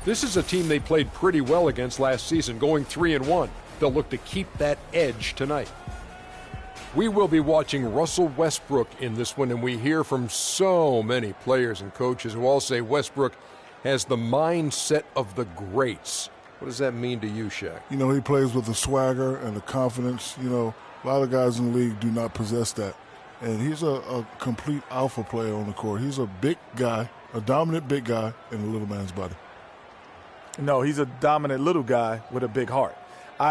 This is a team they played pretty well against last season, going 3-1. They'll look to keep that edge tonight. We will be watching Russell Westbrook in this one, and we hear from so many players and coaches who all say Westbrook has the mindset of the greats. What does that mean to you, Shaq? You know, he plays with the swagger and the confidence. You know, a lot of guys in the league do not possess that. And he's a complete alpha player on the court. He's a big guy, a dominant big guy in a little man's body. No, he's a dominant little guy with a big heart.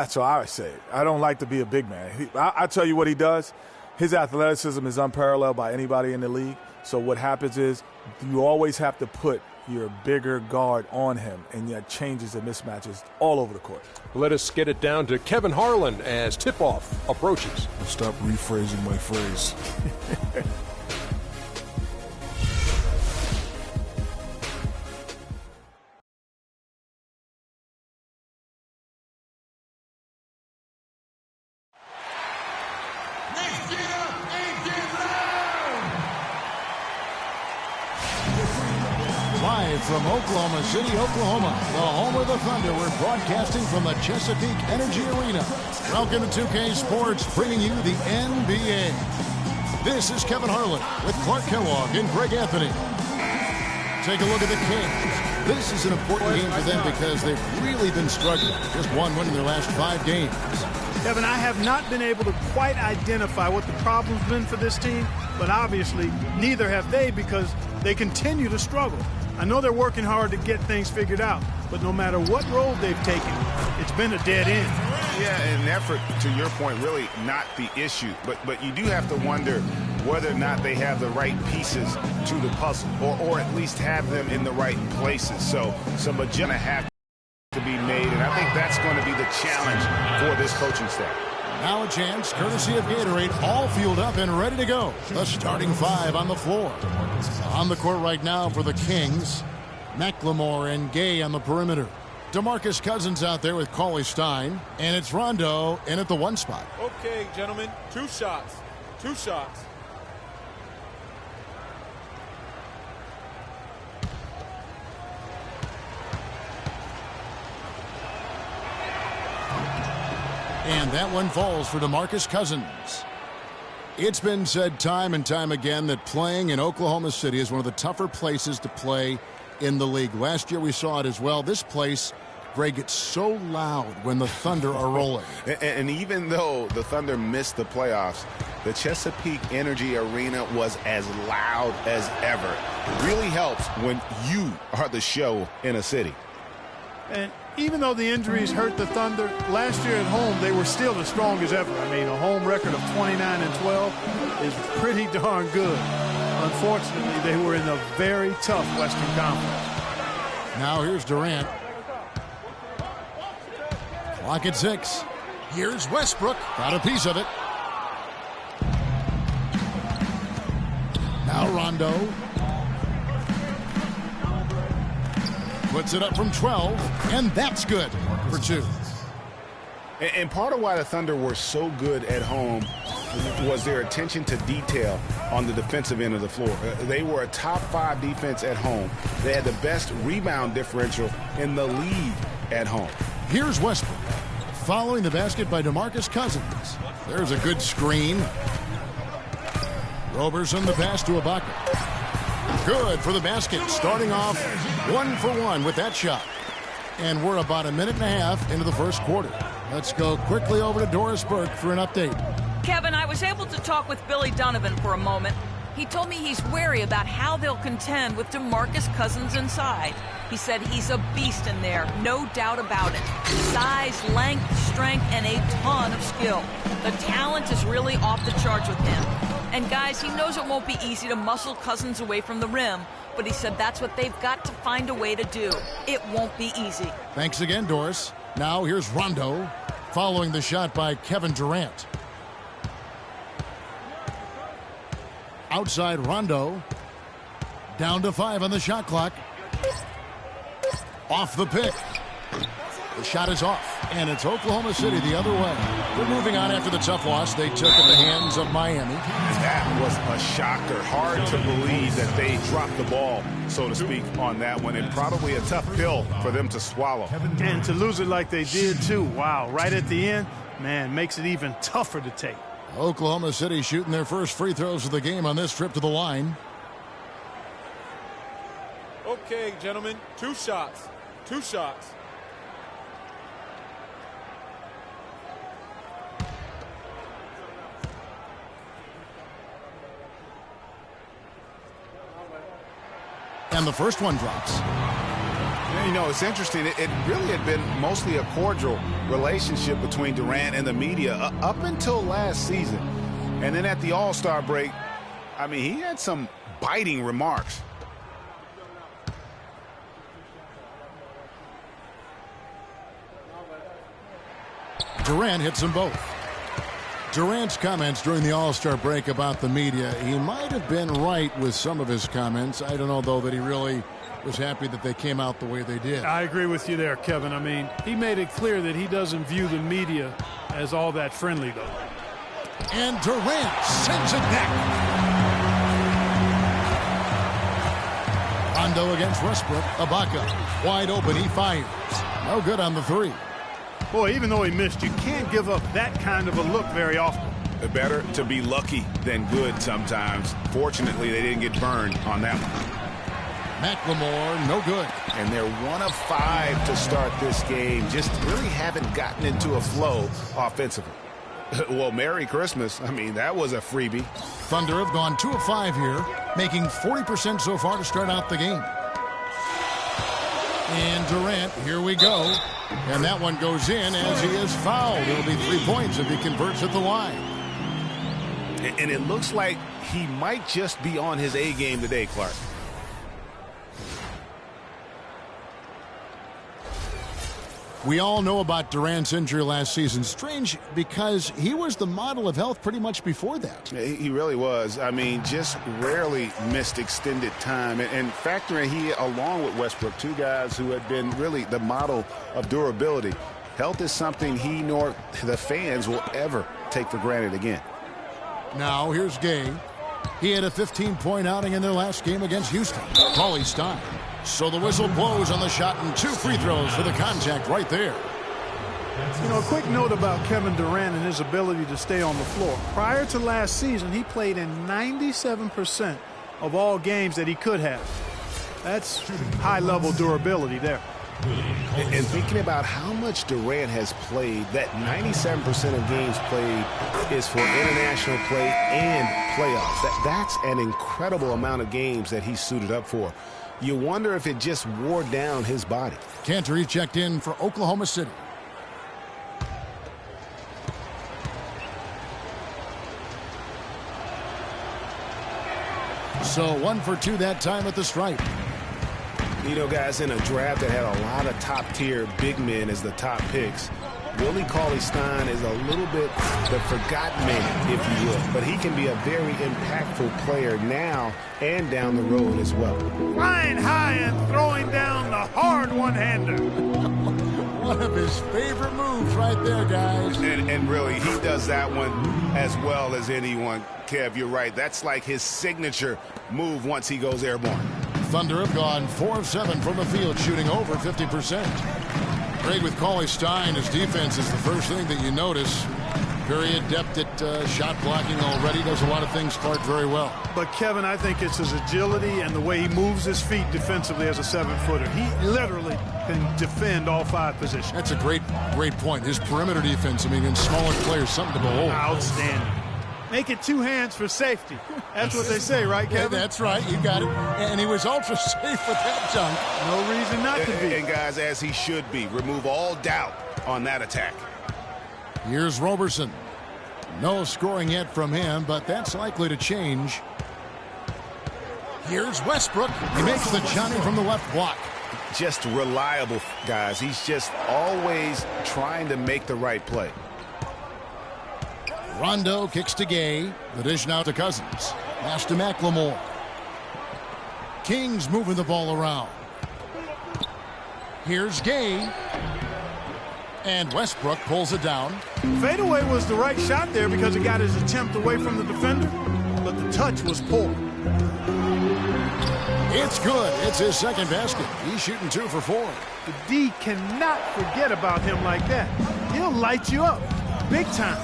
So I would say, I don't like to be a big man. I tell you what he does. His athleticism is unparalleled by anybody in the league. So what happens is you always have to put your bigger guard on him, and that changes and mismatches all over the court. Let us get it down to Kevin Harlan as tip-off approaches. Stop rephrasing my phrase. Live from Oklahoma City, Oklahoma, the home of the Thunder, we're broadcasting from the Chesapeake Energy Arena. Welcome to 2K Sports, bringing you the NBA. This is Kevin Harlan with Clark Kellogg and Greg Anthony. Take a look at the Kings. This is an important game for them because they've really been struggling. Just one win in their last 5 games. Kevin, I have not been able to quite identify what the problem's been for this team, but obviously neither have they because they continue to struggle. I know they're working hard to get things figured out, but no matter what road they've taken, it's been a dead end. Yeah, an effort, to your point, really not the issue. But you do have to wonder whether or not they have the right pieces to the puzzle, or at least have them in the right places. So some adjustments have to be made, and I think that's going to be the challenge for this coaching staff. Now a chance, courtesy of Gatorade, all fueled up and ready to go. The starting 5 on the floor. On the court right now for the Kings, McLemore and Gay on the perimeter. DeMarcus Cousins out there with Cauley Stein, and it's Rondo in at the 1 spot. Okay, gentlemen, 2 shots. 2 shots. And that one falls for DeMarcus Cousins. It's been said time and time again that playing in Oklahoma City is one of the tougher places to play in the league. Last year we saw it as well. This place, Greg, gets so loud when the Thunder are rolling. And even though the Thunder missed the playoffs, the Chesapeake Energy Arena was as loud as ever. It really helps when you are the show in a city. And even though the injuries hurt the Thunder, last year at home they were still as strong as ever. I mean, a home record of 29-12 is pretty darn good. Unfortunately, they were in a very tough Western Conference. Now here's Durant. Clock at 6. Here's Westbrook. Got a piece of it. Now Rondo. Puts it up from 12, and that's good for 2. And part of why the Thunder were so good at home was their attention to detail on the defensive end of the floor. They were a top 5 defense at home. They had the best rebound differential in the league at home. Here's Westbrook. Following the basket by DeMarcus Cousins. There's a good screen. Roberson the pass to Ibaka. Good for the basket, starting off 1 for 1 with that shot. And we're about a minute and a half into the first quarter. Let's go quickly over to Doris Burke for an update. Kevin, I was able to talk with Billy Donovan for a moment. He told me he's wary about how they'll contend with DeMarcus Cousins inside. He said he's a beast in there, no doubt about it. Size, length, strength, and a ton of skill. The talent is really off the charts with him. And guys, he knows it won't be easy to muscle Cousins away from the rim, but he said that's what they've got to find a way to do. It won't be easy. Thanks again, Doris. Now here's Rondo, following the shot by Kevin Durant. Outside Rondo. Down to 5 on the shot clock. Off the pick. The shot is off, and it's Oklahoma City the other way. They're moving on after the tough loss they took at the hands of Miami. That was a shocker. Hard to believe that they dropped the ball, so to speak, on that one, and probably a tough pill for them to swallow. And to lose it like they did, too. Wow, right at the end, man, makes it even tougher to take. Oklahoma City shooting their first free throws of the game on this trip to the line. Okay, gentlemen, 2 shots. 2 shots. And the first one drops. You know, it's interesting. It really had been mostly a cordial relationship between Durant and the media up until last season. And then at the All-Star break, I mean, he had some biting remarks. Durant hits them both. Durant's comments during the All-Star break about the media, he might have been right with some of his comments. I don't know, though, that he really was happy that they came out the way they did. I agree with you there, Kevin. I mean, he made it clear that he doesn't view the media as all that friendly, though. And Durant sends it back. Rondo against Westbrook. Ibaka wide open. He fires. No good on the three. Boy, even though he missed, you can't give up that kind of a look very often. Better to be lucky than good sometimes. Fortunately, they didn't get burned on that one. McLemore, no good. And they're 1 of 5 to start this game. Just really haven't gotten into a flow offensively. Well, Merry Christmas. I mean, that was a freebie. Thunder have gone 2 of 5 here, making 40% so far to start out the game. And Durant, here we go. And that one goes in as he is fouled. It'll be 3 points if he converts at the line. And it looks like he might just be on his A game today, Clark. We all know about Durant's injury last season. Strange because he was the model of health pretty much before that. He really was. I mean, just rarely missed extended time. And factoring he, along with Westbrook, 2 guys who had been really the model of durability. Health is something he nor the fans will ever take for granted again. Now, here's Gay. He had a 15-point outing in their last game against Houston. Cauley Stein. So the whistle blows on the shot and 2 free throws for the contact right there. You know, a quick note about Kevin Durant and his ability to stay on the floor. Prior to last season, he played in 97% of all games that he could have. That's high-level durability there. And thinking about how much Durant has played, that 97% of games played is for international play and playoffs. That's an incredible amount of games that he's suited up for. You wonder if it just wore down his body. Cantor checked in for Oklahoma City. So 1 for 2 that time at the stripe. You know, guys, in a draft that had a lot of top-tier big men as the top picks, Willie Cauley-Stein is a little bit the forgotten man, if you will. But he can be a very impactful player now and down the road as well. Flying high and throwing down the hard one-hander. One of his favorite moves right there, guys. And really, he does that one as well as anyone. Kev, you're right. That's like his signature move once he goes airborne. Thunder have gone 4 of 7 from the field, shooting over 50%. Great with Cauley-Stein. His defense is the first thing that you notice. Very adept at shot blocking already. Does a lot of things, Clark, very well. But, Kevin, I think it's his agility and the way he moves his feet defensively as a 7-footer. He literally can defend all 5 positions. That's a great point. His perimeter defense, I mean, against smaller players, something to behold. Outstanding. Make it 2 hands for safety. That's what they say, right, Kevin? Yeah, that's right. You got it. And he was ultra safe with that dunk. No reason not to be. And, guys, as he should be. Remove all doubt on that attack. Here's Roberson. No scoring yet from him, but that's likely to change. Here's Westbrook. He makes the Johnny from the left block. Just reliable, guys. He's just always trying to make the right play. Rondo kicks to Gay. The dish now to Cousins. Pass to McLemore. Kings moving the ball around. Here's Gay. And Westbrook pulls it down. Fadeaway was the right shot there because it got his attempt away from the defender, but the touch was poor. It's good. It's his second basket. He's shooting 2 for 4. The D cannot forget about him like that. He'll light you up big time.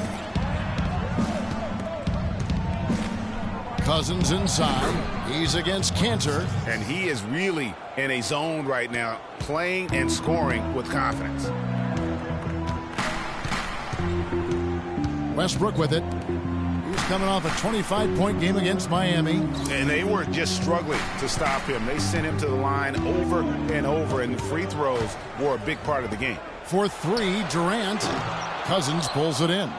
Cousins inside. He's against Cantor. And he is really in a zone right now, playing and scoring with confidence. Westbrook with it. He's coming off a 25-point game against Miami. And they weren't just struggling to stop him. They sent him to the line over and over, and the free throws were a big part of the game. For 3, Durant. Cousins pulls it in.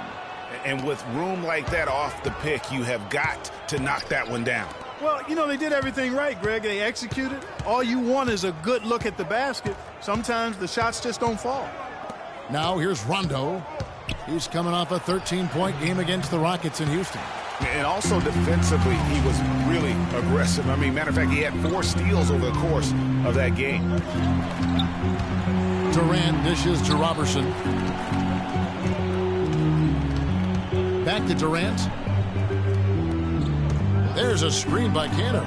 And with room like that off the pick, you have got to knock that one down. Well, you know, they did everything right, Greg. They executed. All you want is a good look at the basket. Sometimes the shots just don't fall. Now here's Rondo. He's coming off a 13-point game against the Rockets in Houston. And also defensively, he was really aggressive. I mean, matter of fact, he had 4 steals over the course of that game. Durant dishes to Robertson. Back to Durant. There's a screen by Cantor.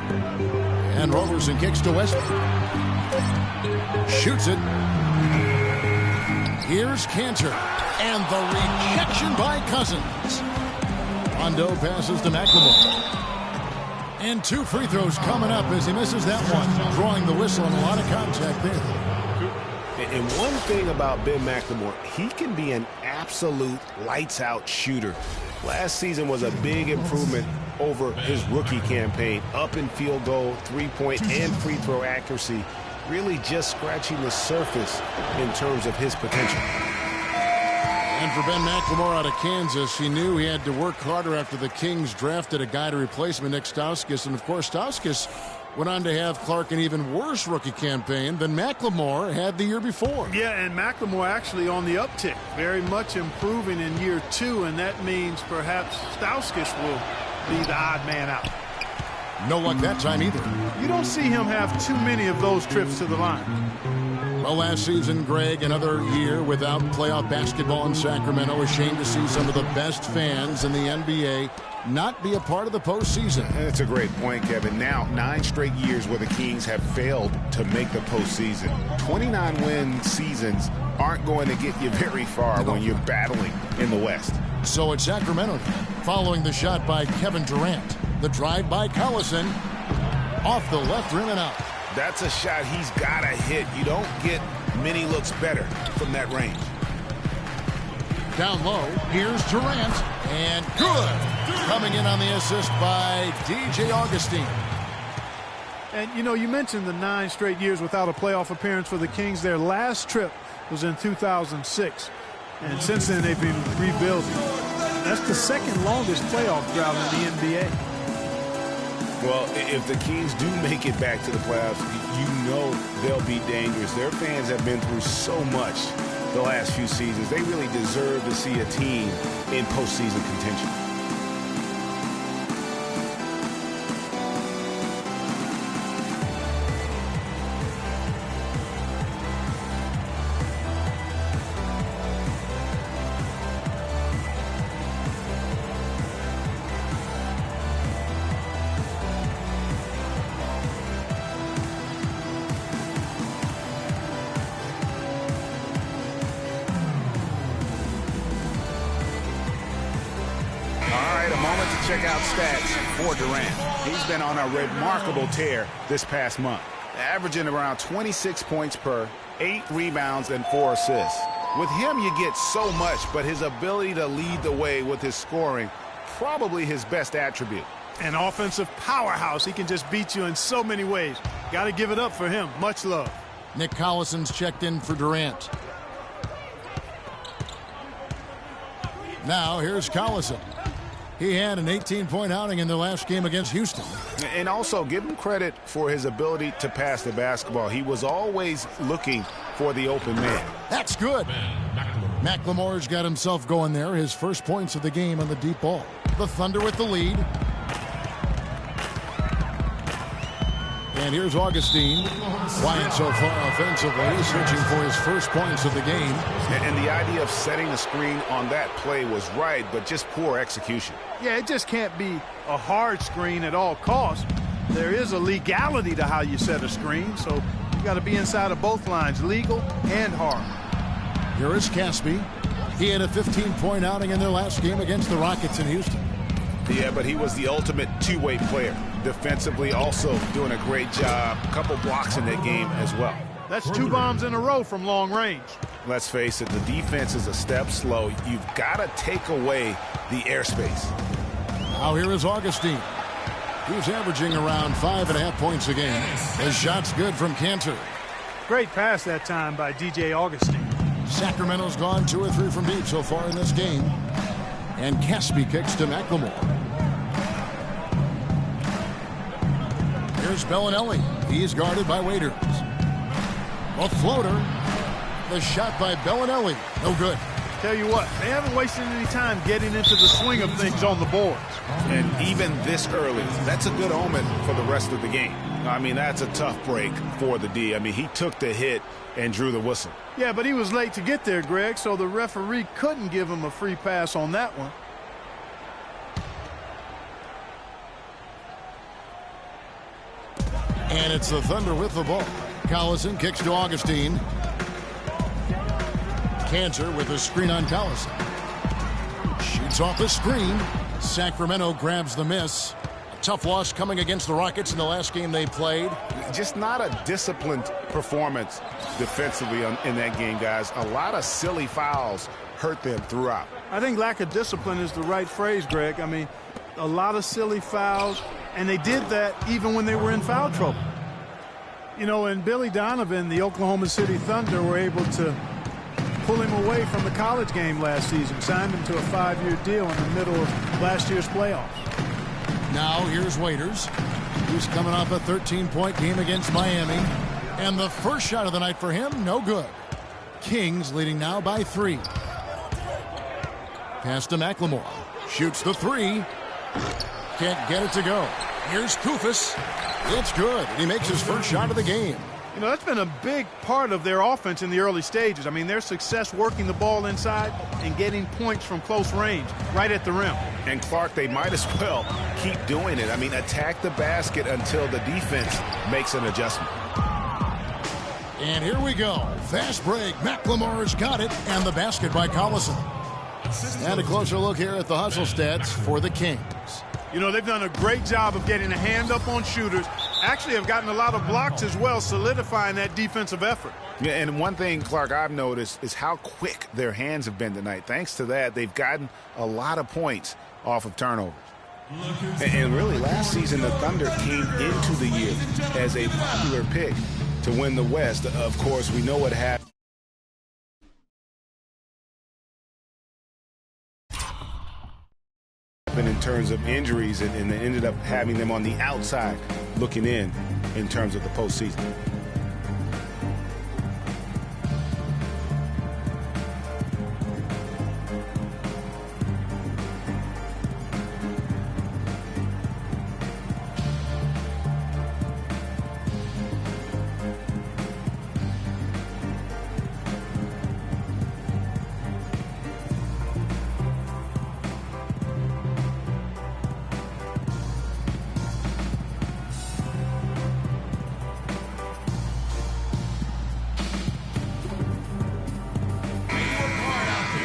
And Robertson kicks to Westbrook. Shoots it. Here's Cantor. And the rejection by Cousins. Rondo passes to McLemore. And 2 free throws coming up as he misses that one. Drawing the whistle and a lot of contact there. And one thing about Ben McLemore, he can be an absolute lights-out shooter. Last season was a big improvement over his rookie campaign. Up in field goal, 3-point, and free throw accuracy. Really just scratching the surface in terms of his potential. And for Ben McLemore out of Kansas, he knew he had to work harder after the Kings drafted a guy to replace him, Nick Stauskas. And, of course, Stauskas went on to have Clark an even worse rookie campaign than McLemore had the year before. Yeah, and McLemore actually on the uptick, very much improving in year 2, and that means perhaps Stauskas will be the odd man out. No luck that time either. You don't see him have too many of those trips to the line. Well, last season, Greg, another year without playoff basketball in Sacramento. A shame to see some of the best fans in the NBA not be a part of the postseason. That's a great point, Kevin. Now, 9 straight years where the Kings have failed to make the postseason. 29-win seasons aren't going to get you very far when you're battling in the West. So it's Sacramento following the shot by Kevin Durant. The drive by Collison. Off the left rim and out. That's a shot he's got to hit. You don't get many looks better from that range. Down low, here's Durant, and good. Coming in on the assist by DJ Augustine. And, you know, you mentioned the 9 straight years without a playoff appearance for the Kings. Their last trip was in 2006. And since then, they've been rebuilding. That's the second longest playoff drought in the NBA. Well, if the Kings do make it back to the playoffs, you know they'll be dangerous. Their fans have been through so much the last few seasons. They really deserve to see a team in postseason contention. Check out stats for Durant. He's been on a remarkable tear this past month, averaging around 26 points per, 8 rebounds, and 4 assists. With him, you get so much, but his ability to lead the way with his scoring, probably his best attribute. An offensive powerhouse. He can just beat you in so many ways. Got to give it up for him. Much love. Nick Collison's checked in for Durant. Now here's Collison. He had an 18-point outing in the last game against Houston. And also give him credit for his ability to pass the basketball. He was always looking for the open man. That's good. McLemore's got himself going there. His first points of the game on the deep ball. The Thunder with the lead. And here's Augustine. Quiet so far offensively, searching for his first points of the game. And the idea of setting a screen on that play was right, but just poor execution. Yeah, it just can't be a hard screen at all costs. There is a legality to how you set a screen, so you got to be inside of both lines, legal and hard. Here is Caspi. He had a 15-point outing in their last game against the Rockets in Houston. Yeah, but he was the ultimate two-way player. Defensively, also doing a great job. A couple blocks in that game as well. That's 2 bombs in a row from long range. Let's face it, the defense is a step slow. You've got to take away the airspace. Now here is Augustine. He's averaging around 5.5 points a game. His shot's good from Cantor. Great pass that time by DJ Augustine. Sacramento's gone 2 or 3 from deep so far in this game. And Caspi kicks to McLemore. Here's Bellinelli. He's guarded by Waiters. A floater. The shot by Bellinelli. No good. Tell you what, they haven't wasted any time getting into the swing of things on the boards. And even this early, that's a good omen for the rest of the game. I mean, that's a tough break for the D. I mean, he took the hit and drew the whistle. Yeah, but he was late to get there, Greg, so the referee couldn't give him a free pass on that one. And it's the Thunder with the ball. Collison kicks to Augustine. Cantor with a screen on Collison. Shoots off the screen. Sacramento grabs the miss. A tough loss coming against the Rockets in the last game they played. Just not a disciplined performance defensively in that game, guys. A lot of silly fouls hurt them throughout. I think lack of discipline is the right phrase, Greg. I mean, a lot of silly fouls, and they did that even when they were in foul trouble. You know, and Billy Donovan, the Oklahoma City Thunder, were able to pull him away from the college game last season, signed him to a 5-year deal in the middle of last year's playoffs. Now here's Waiters. He's coming off a 13-point game against Miami. And the first shot of the night for him, no good. Kings leading now by 3. Pass to McLemore. Shoots the 3. Can't get it to go. Here's Koufos. It's good. He makes his first shot of the game. You know, that's been a big part of their offense in the early stages. I mean, their success working the ball inside and getting points from close range, right at the rim. And, Clark, they might as well keep doing it. I mean, attack the basket until the defense makes an adjustment. And here we go. Fast break. McLemore's got it. And the basket by Collison. And a closer look here at the hustle stats for the Kings. You know, they've done a great job of getting a hand up on shooters. Actually have gotten a lot of blocks as well, solidifying that defensive effort. Yeah, and one thing, Clark, I've noticed is how quick their hands have been tonight. Thanks to that, they've gotten a lot of points off of turnovers. And really, last season, the Thunder came into the year as a popular pick to win the West. Of course, we know what happened. In terms of injuries, and they ended up having them on the outside looking in terms of the postseason.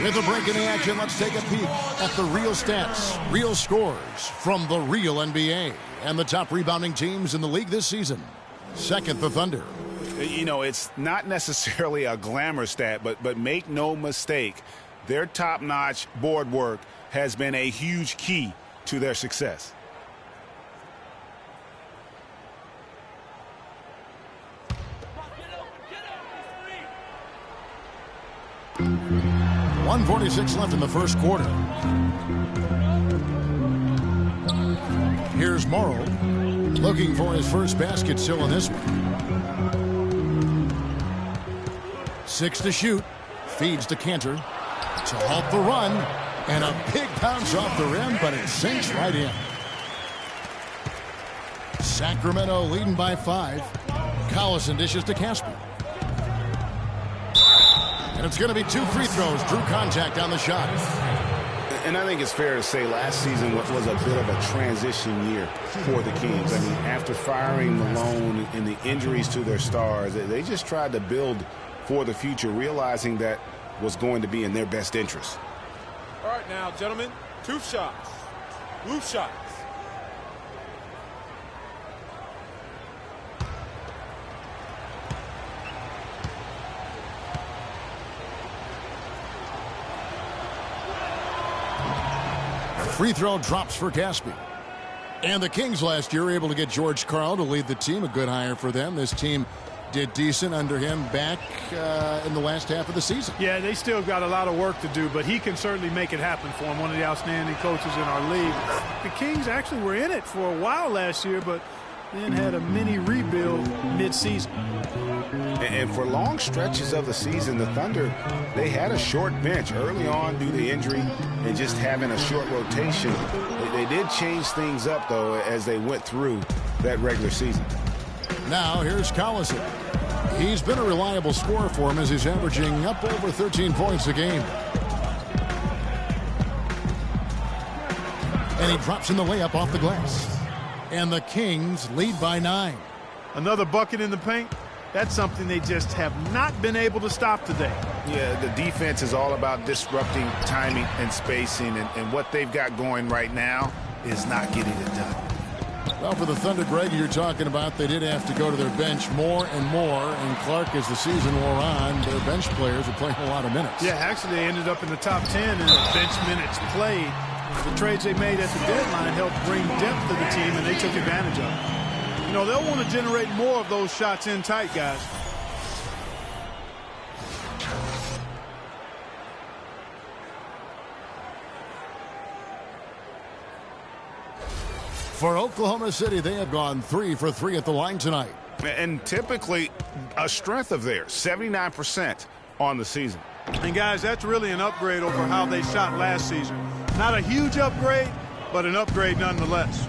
With a break in the action, let's take a peek at the real stats, real scores from the real NBA and the top rebounding teams in the league this season. Second, the Thunder. You know, it's not necessarily a glamour stat, but make no mistake, their top-notch board work has been a huge key to their success. .146 left in the first quarter. Here's Morrow looking for his first basket still in this one. 6 to shoot. Feeds to Cantor to halt the run. And a big bounce off the rim, but it sinks right in. Sacramento leading by 5. Collison dishes to Casper. And it's going to be 2 free throws. Drew contact on the shot. And I think it's fair to say last season was a bit of a transition year for the Kings. I mean, after firing Malone and the injuries to their stars, they just tried to build for the future, realizing that was going to be in their best interest. All right now, gentlemen, 2 shots. Loose shots. Free throw drops for Gaspy. And the Kings last year were able to get George Karl to lead the team. A good hire for them. This team did decent under him back in the last half of the season. Yeah, they still got a lot of work to do, but he can certainly make it happen for them. One of the outstanding coaches in our league. The Kings actually were in it for a while last year, but then had a mini rebuild mid-season. And for long stretches of the season, the Thunder, they had a short bench early on due to injury and just having a short rotation. They did change things up, though, as they went through that regular season. Now here's Collison. He's been a reliable scorer for him as he's averaging up over 13 points a game. And he drops in the layup off the glass. And the Kings lead by 9. Another bucket in the paint. That's something they just have not been able to stop today. Yeah, the defense is all about disrupting timing and spacing, and what they've got going right now is not getting it done. Well, for the Thunder, Greg, you're talking about, they did have to go to their bench more and more, and Clark, as the season wore on, their bench players are playing a lot of minutes. Yeah, actually they ended up in the top 10 in bench minutes played. The trades they made at the deadline helped bring depth to the team, and they took advantage of it. You know, they'll want to generate more of those shots in tight, guys. For Oklahoma City, they have gone 3 for 3 at the line tonight. And typically a strength of theirs, 79% on the season. And, guys, that's really an upgrade over how they shot last season. Not a huge upgrade, but an upgrade nonetheless.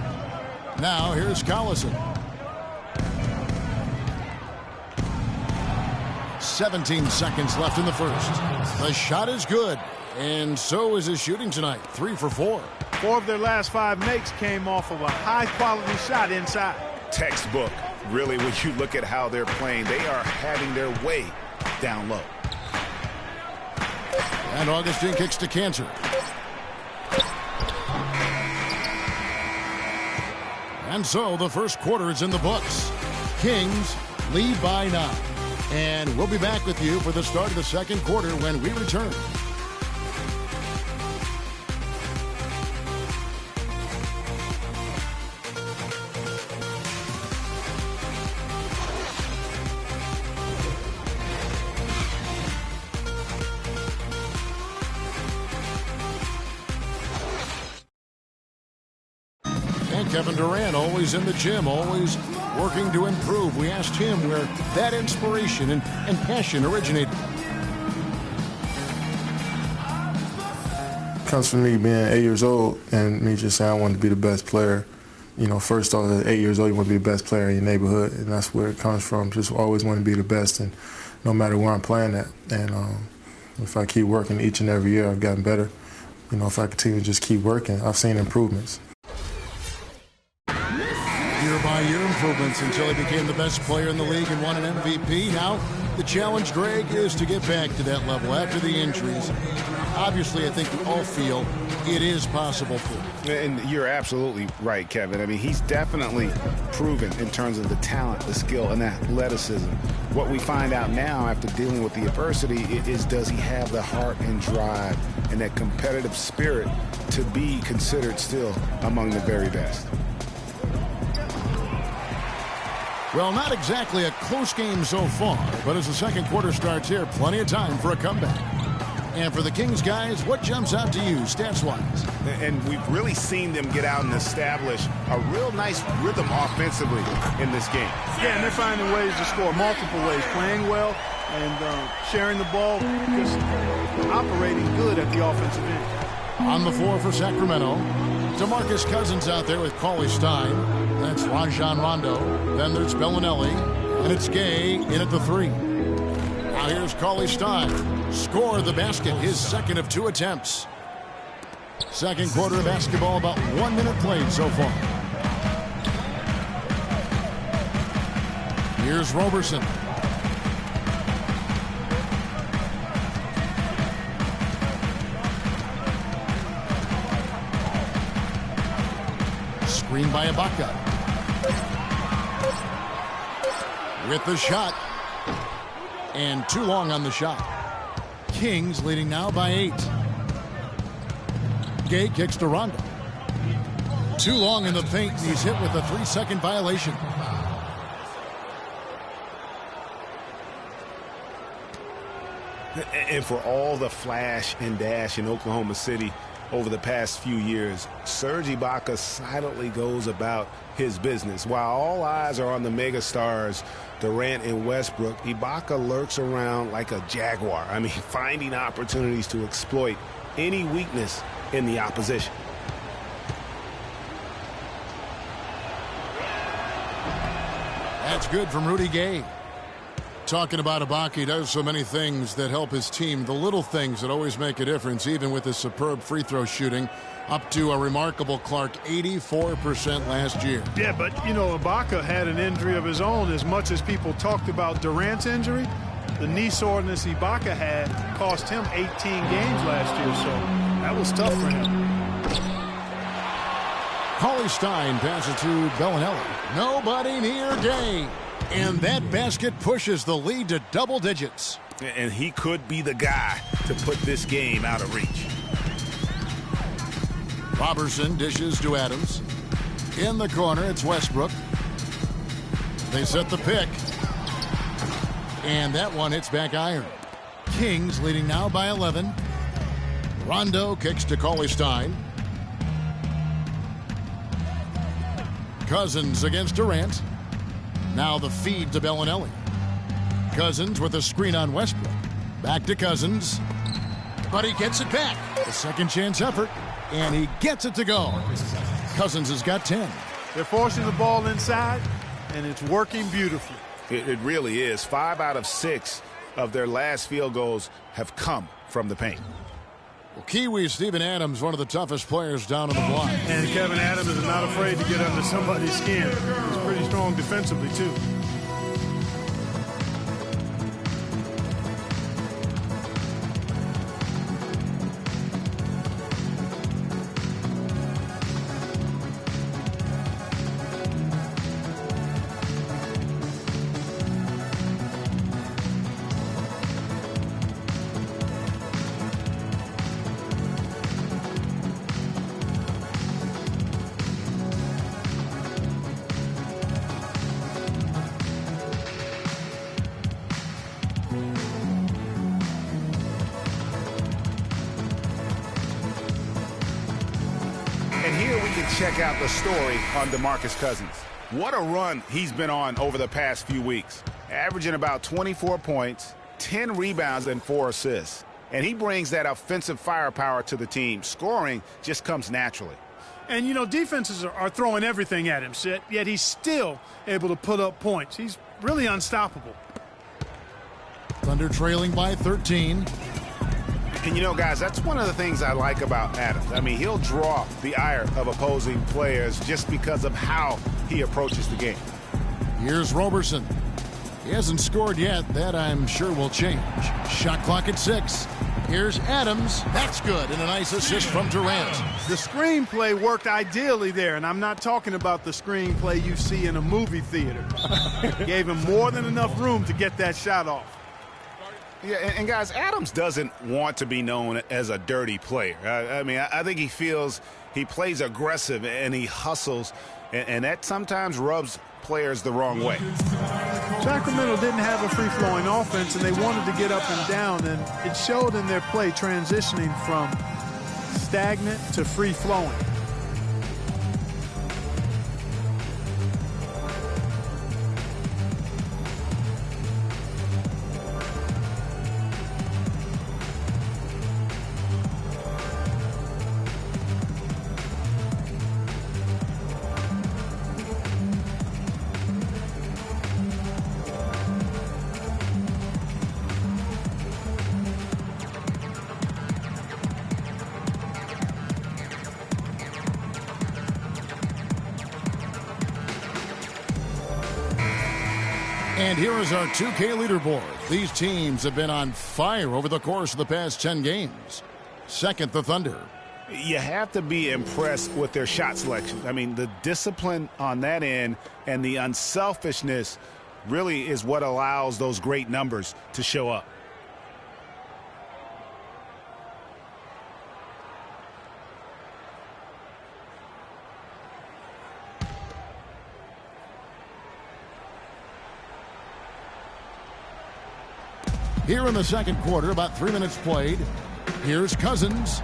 Now here's Collison. 17 seconds left in the first. The shot is good, and so is his shooting tonight. 3 for 4. 4 of their last 5 makes came off of a high-quality shot inside. Textbook, really, when you look at how they're playing. They are having their way down low. And Augustine kicks to Cantor. And so the first quarter is in the books. Kings lead by 9. And we'll be back with you for the start of the second quarter when we return. And Kevin Durant, always in the gym, always working to improve. We asked him where that inspiration and passion originated. It comes from me being 8 years old and me just saying I wanted to be the best player. You know, first off, at 8 years old, you want to be the best player in your neighborhood, and that's where it comes from. Just always want to be the best, and no matter where I'm playing at. And if I keep working each and every year, I've gotten better. You know, if I continue to just keep working, I've seen improvements. Year-by-year improvements until he became the best player in the league and won an MVP. Now, the challenge, Greg, is to get back to that level after the injuries. Obviously, I think we all feel it is possible for him. And you're absolutely right, Kevin. I mean, he's definitely proven in terms of the talent, the skill, and athleticism. What we find out now after dealing with the adversity is, does he have the heart and drive and that competitive spirit to be considered still among the very best? Well, not exactly a close game so far, but as the second quarter starts here, plenty of time for a comeback. And for the Kings, guys, what jumps out to you stats-wise? And we've really seen them get out and establish a real nice rhythm offensively in this game. Yeah, and they're finding ways to score multiple ways, playing well and sharing the ball, just operating good at the offensive end. On the floor for Sacramento, DeMarcus Cousins out there with Cauley Stein. That's Rajon Rondo. Then there's Bellinelli. And it's Gay in at the 3. Now here's Cauley Stein. Scored the basket, his second of 2 attempts. Second quarter of basketball, about 1 minute played so far. Here's Roberson. Screen by Ibaka. With the shot. And too long on the shot. Kings leading now by 8. Gay kicks to Rondo. Too long in the paint, and he's hit with a 3-second violation. And for all the flash and dash in Oklahoma City over the past few years, Serge Ibaka silently goes about his business. While all eyes are on the megastars, Durant and Westbrook, Ibaka lurks around like a jaguar. I mean, finding opportunities to exploit any weakness in the opposition. That's good from Rudy Gay. Talking about Ibaka, he does so many things that help his team. The little things that always make a difference, even with his superb free throw shooting, up to a remarkable, Clark, 84% last year. Yeah, but, you know, Ibaka had an injury of his own. As much as people talked about Durant's injury, the knee soreness Ibaka had cost him 18 games last year, so that was tough for him. Cauley Stein passes to Bellinelli. Nobody near Gay. And that basket pushes the lead to double digits. And he could be the guy to put this game out of reach. Robertson dishes to Adams. In the corner, it's Westbrook. They set the pick. And that one hits back iron. Kings leading now by 11. Rondo kicks to Cauley Stein. Cousins against Durant. Now the feed to Bellinelli. Cousins with a screen on Westbrook. Back to Cousins. But he gets it back. A second chance effort. And he gets it to go. Cousins has got 10. They're forcing the ball inside, and it's working beautifully. It really is. 5 out of 6 of their last field goals have come from the paint. Well, Kiwi Steven Adams, one of the toughest players down on the block. And Kevin Adams is not afraid to get under somebody's skin. He's pretty strong defensively, too. And here we can check out the story on DeMarcus Cousins. What a run he's been on over the past few weeks. Averaging about 24 points, 10 rebounds, and 4 assists. And he brings that offensive firepower to the team. Scoring just comes naturally. And, you know, defenses are throwing everything at him, yet he's still able to put up points. He's really unstoppable. Thunder trailing by 13. And, you know, guys, that's one of the things I like about Adams. I mean, he'll draw the ire of opposing players just because of how he approaches the game. Here's Roberson. He hasn't scored yet. That, I'm sure, will change. Shot clock at 6. Here's Adams. That's good. And a nice assist from Durant. The screenplay worked ideally there, and I'm not talking about the screenplay you see in a movie theater. Gave him more than enough room to get that shot off. Yeah, and guys, Adams doesn't want to be known as a dirty player. I mean, I think he feels he plays aggressive and he hustles, and that sometimes rubs players the wrong way. Sacramento didn't have a free-flowing offense, and they wanted to get up and down, and it showed in their play transitioning from stagnant to free-flowing. And here is our 2K leaderboard. These teams have been on fire over the course of the past 10 games. Second, the Thunder. You have to be impressed with their shot selection. I mean, the discipline on that end and the unselfishness really is what allows those great numbers to show up. Here in the second quarter, about 3 minutes played. Here's Cousins.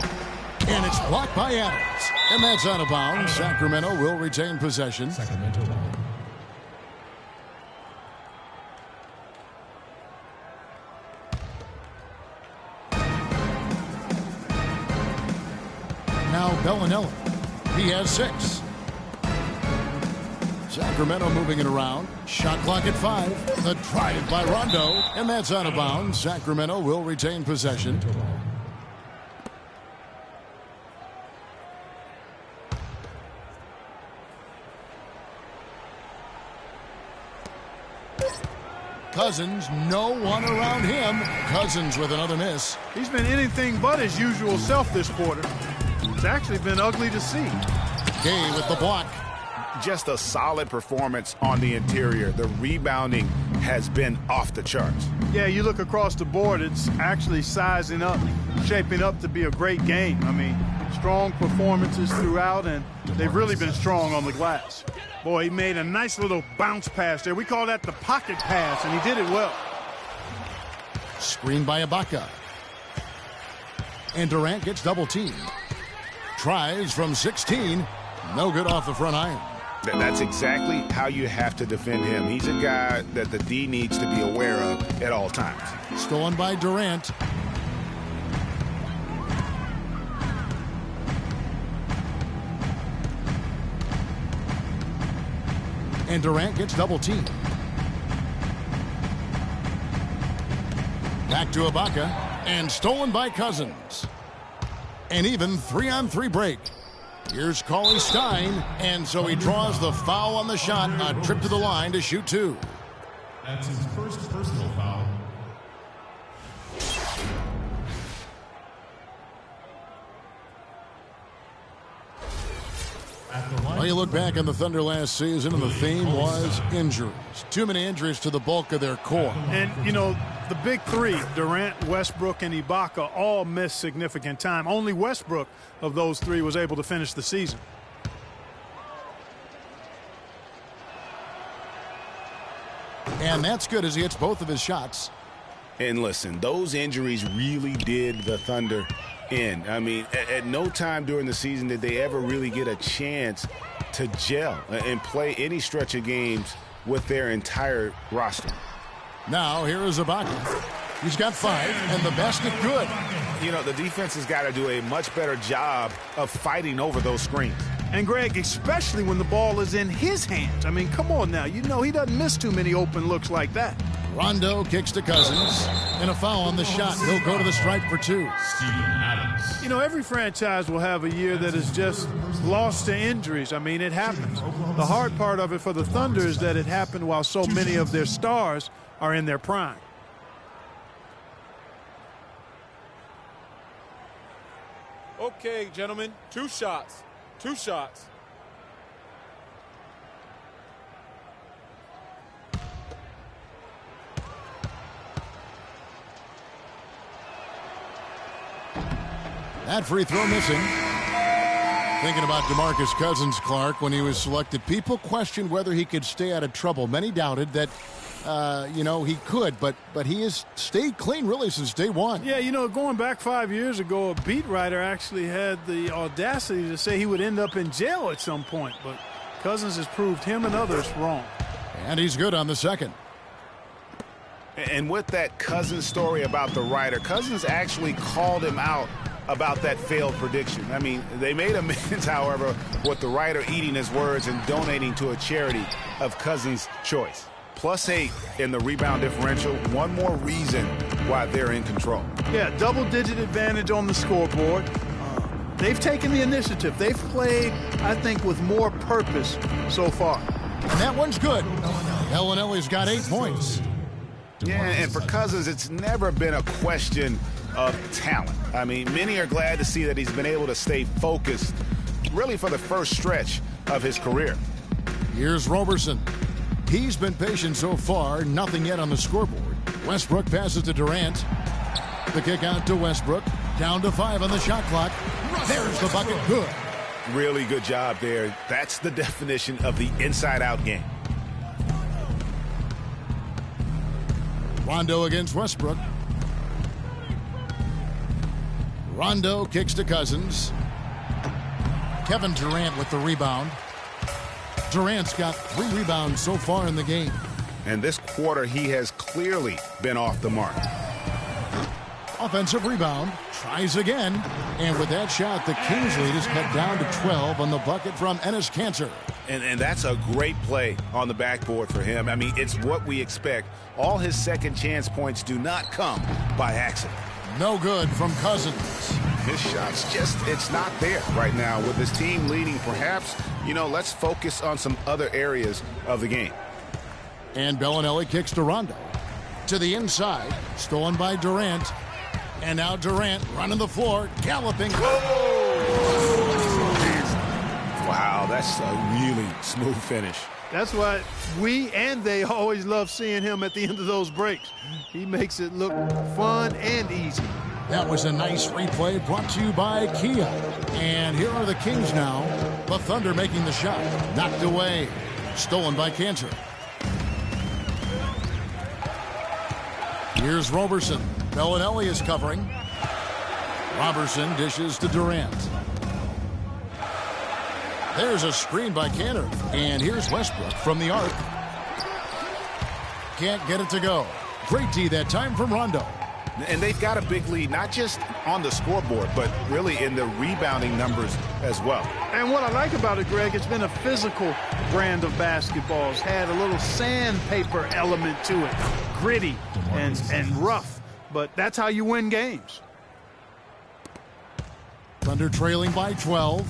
And it's blocked by Adams. And that's out of bounds. Sacramento will retain possession. Sacramento ball. Now Bellinelli. He has 6. Sacramento moving it around. Shot clock at 5. The drive by Rondo. And that's out of bounds. Sacramento will retain possession. Cousins, no one around him. Cousins with another miss. He's been anything but his usual self this quarter. It's actually been ugly to see. Gay with the block. Just a solid performance on the interior. The rebounding has been off the charts. Yeah, you look across the board, it's actually sizing up, shaping up to be a great game. I mean, strong performances throughout, and they've really been strong on the glass. Boy, he made a nice little bounce pass there. We call that the pocket pass, and he did it well. Screen by Ibaka. And Durant gets double teamed. Tries from 16. No good off the front iron. That's exactly how you have to defend him. He's a guy that the D needs to be aware of at all times. Stolen by Durant. And Durant gets double teamed. Back to Ibaka. And stolen by Cousins. An even 3-on-3 break. Here's Cauley Stein. And so he draws the foul on the shot. A trip to the line to shoot 2. That's his first personal foul. Well, you look back on the Thunder last season, and the theme was injuries. Too many injuries to the bulk of their core. And, you know, the big three, Durant, Westbrook, and Ibaka, all missed significant time. Only Westbrook of those three was able to finish the season. And that's good as he hits both of his shots. And listen, those injuries really did the Thunder in. I mean, at no time during the season did they ever really get a chance to gel and play any stretch of games with their entire roster. Now here is Ibaka. He's got 5, and the basket good. You know, the defense has got to do a much better job of fighting over those screens. And, Greg, especially when the ball is in his hands. I mean, come on now. You know he doesn't miss too many open looks like that. Rondo kicks to Cousins. And a foul on the shot. He'll go to the stripe for 2. Steven Adams. You know, every franchise will have a year that is just lost to injuries. I mean, it happens. The hard part of it for the Thunder is that it happened while so many of their stars are in their prime. Okay, gentlemen, 2 shots. 2 shots. That free throw missing. Thinking about DeMarcus Cousins, Clark, when he was selected, people questioned whether he could stay out of trouble. Many doubted that, he could, but he has stayed clean really since day one. Yeah, you know, going back 5 years ago, a beat writer actually had the audacity to say he would end up in jail at some point, but Cousins has proved him and others wrong. And he's good on the second. And with that Cousins story about the writer, Cousins actually called him out about that failed prediction. I mean, they made amends, however, with the writer eating his words and donating to a charity of Cousins' choice. +8 in the rebound differential. One more reason why they're in control. Yeah, double-digit advantage on the scoreboard. They've taken the initiative. They've played, I think, with more purpose so far. And that one's good. Bellinelli's got 8 points. Yeah, and for Cousins, it's never been a question of talent. I mean, many are glad to see that he's been able to stay focused really for the first stretch of his career. Here's Roberson. He's been patient so far, nothing yet on the scoreboard. Westbrook passes to Durant. The kick out to Westbrook. Down to 5 on the shot clock. There's the bucket. Good. Really good job there. That's the definition of the inside-out game. Rondo against Westbrook. Rondo kicks to Cousins. Kevin Durant with the rebound. Durant's got 3 rebounds so far in the game. And this quarter, he has clearly been off the mark. Offensive rebound. Tries again. And with that shot, the Kings lead is cut down to 12 on the bucket from Enes Kanter. And that's a great play on the backboard for him. I mean, it's what we expect. All his second chance points do not come by accident. No good from Cousins. His shot's it's not there right now. With his team leading, perhaps, let's focus on some other areas of the game. And Bellinelli kicks to Rondo. To the inside, stolen by Durant. And now Durant running the floor, galloping. Wow, that's a really smooth finish. That's why we and they always love seeing him at the end of those breaks. He makes it look fun and easy. That was a nice replay brought to you by Kia. And here are the Kings now. The Thunder making the shot. Knocked away. Stolen by Kanter. Here's Roberson. Bellinelli is covering. Roberson dishes to Durant. There's a screen by Kanter. And here's Westbrook from the arc. Can't get it to go. Great D that time from Rondo. And they've got a big lead, not just on the scoreboard, but really in the rebounding numbers as well. And what I like about it, Greg, it's been a physical brand of basketball. It's had a little sandpaper element to it. Gritty and rough. But that's how you win games. Thunder trailing by 12.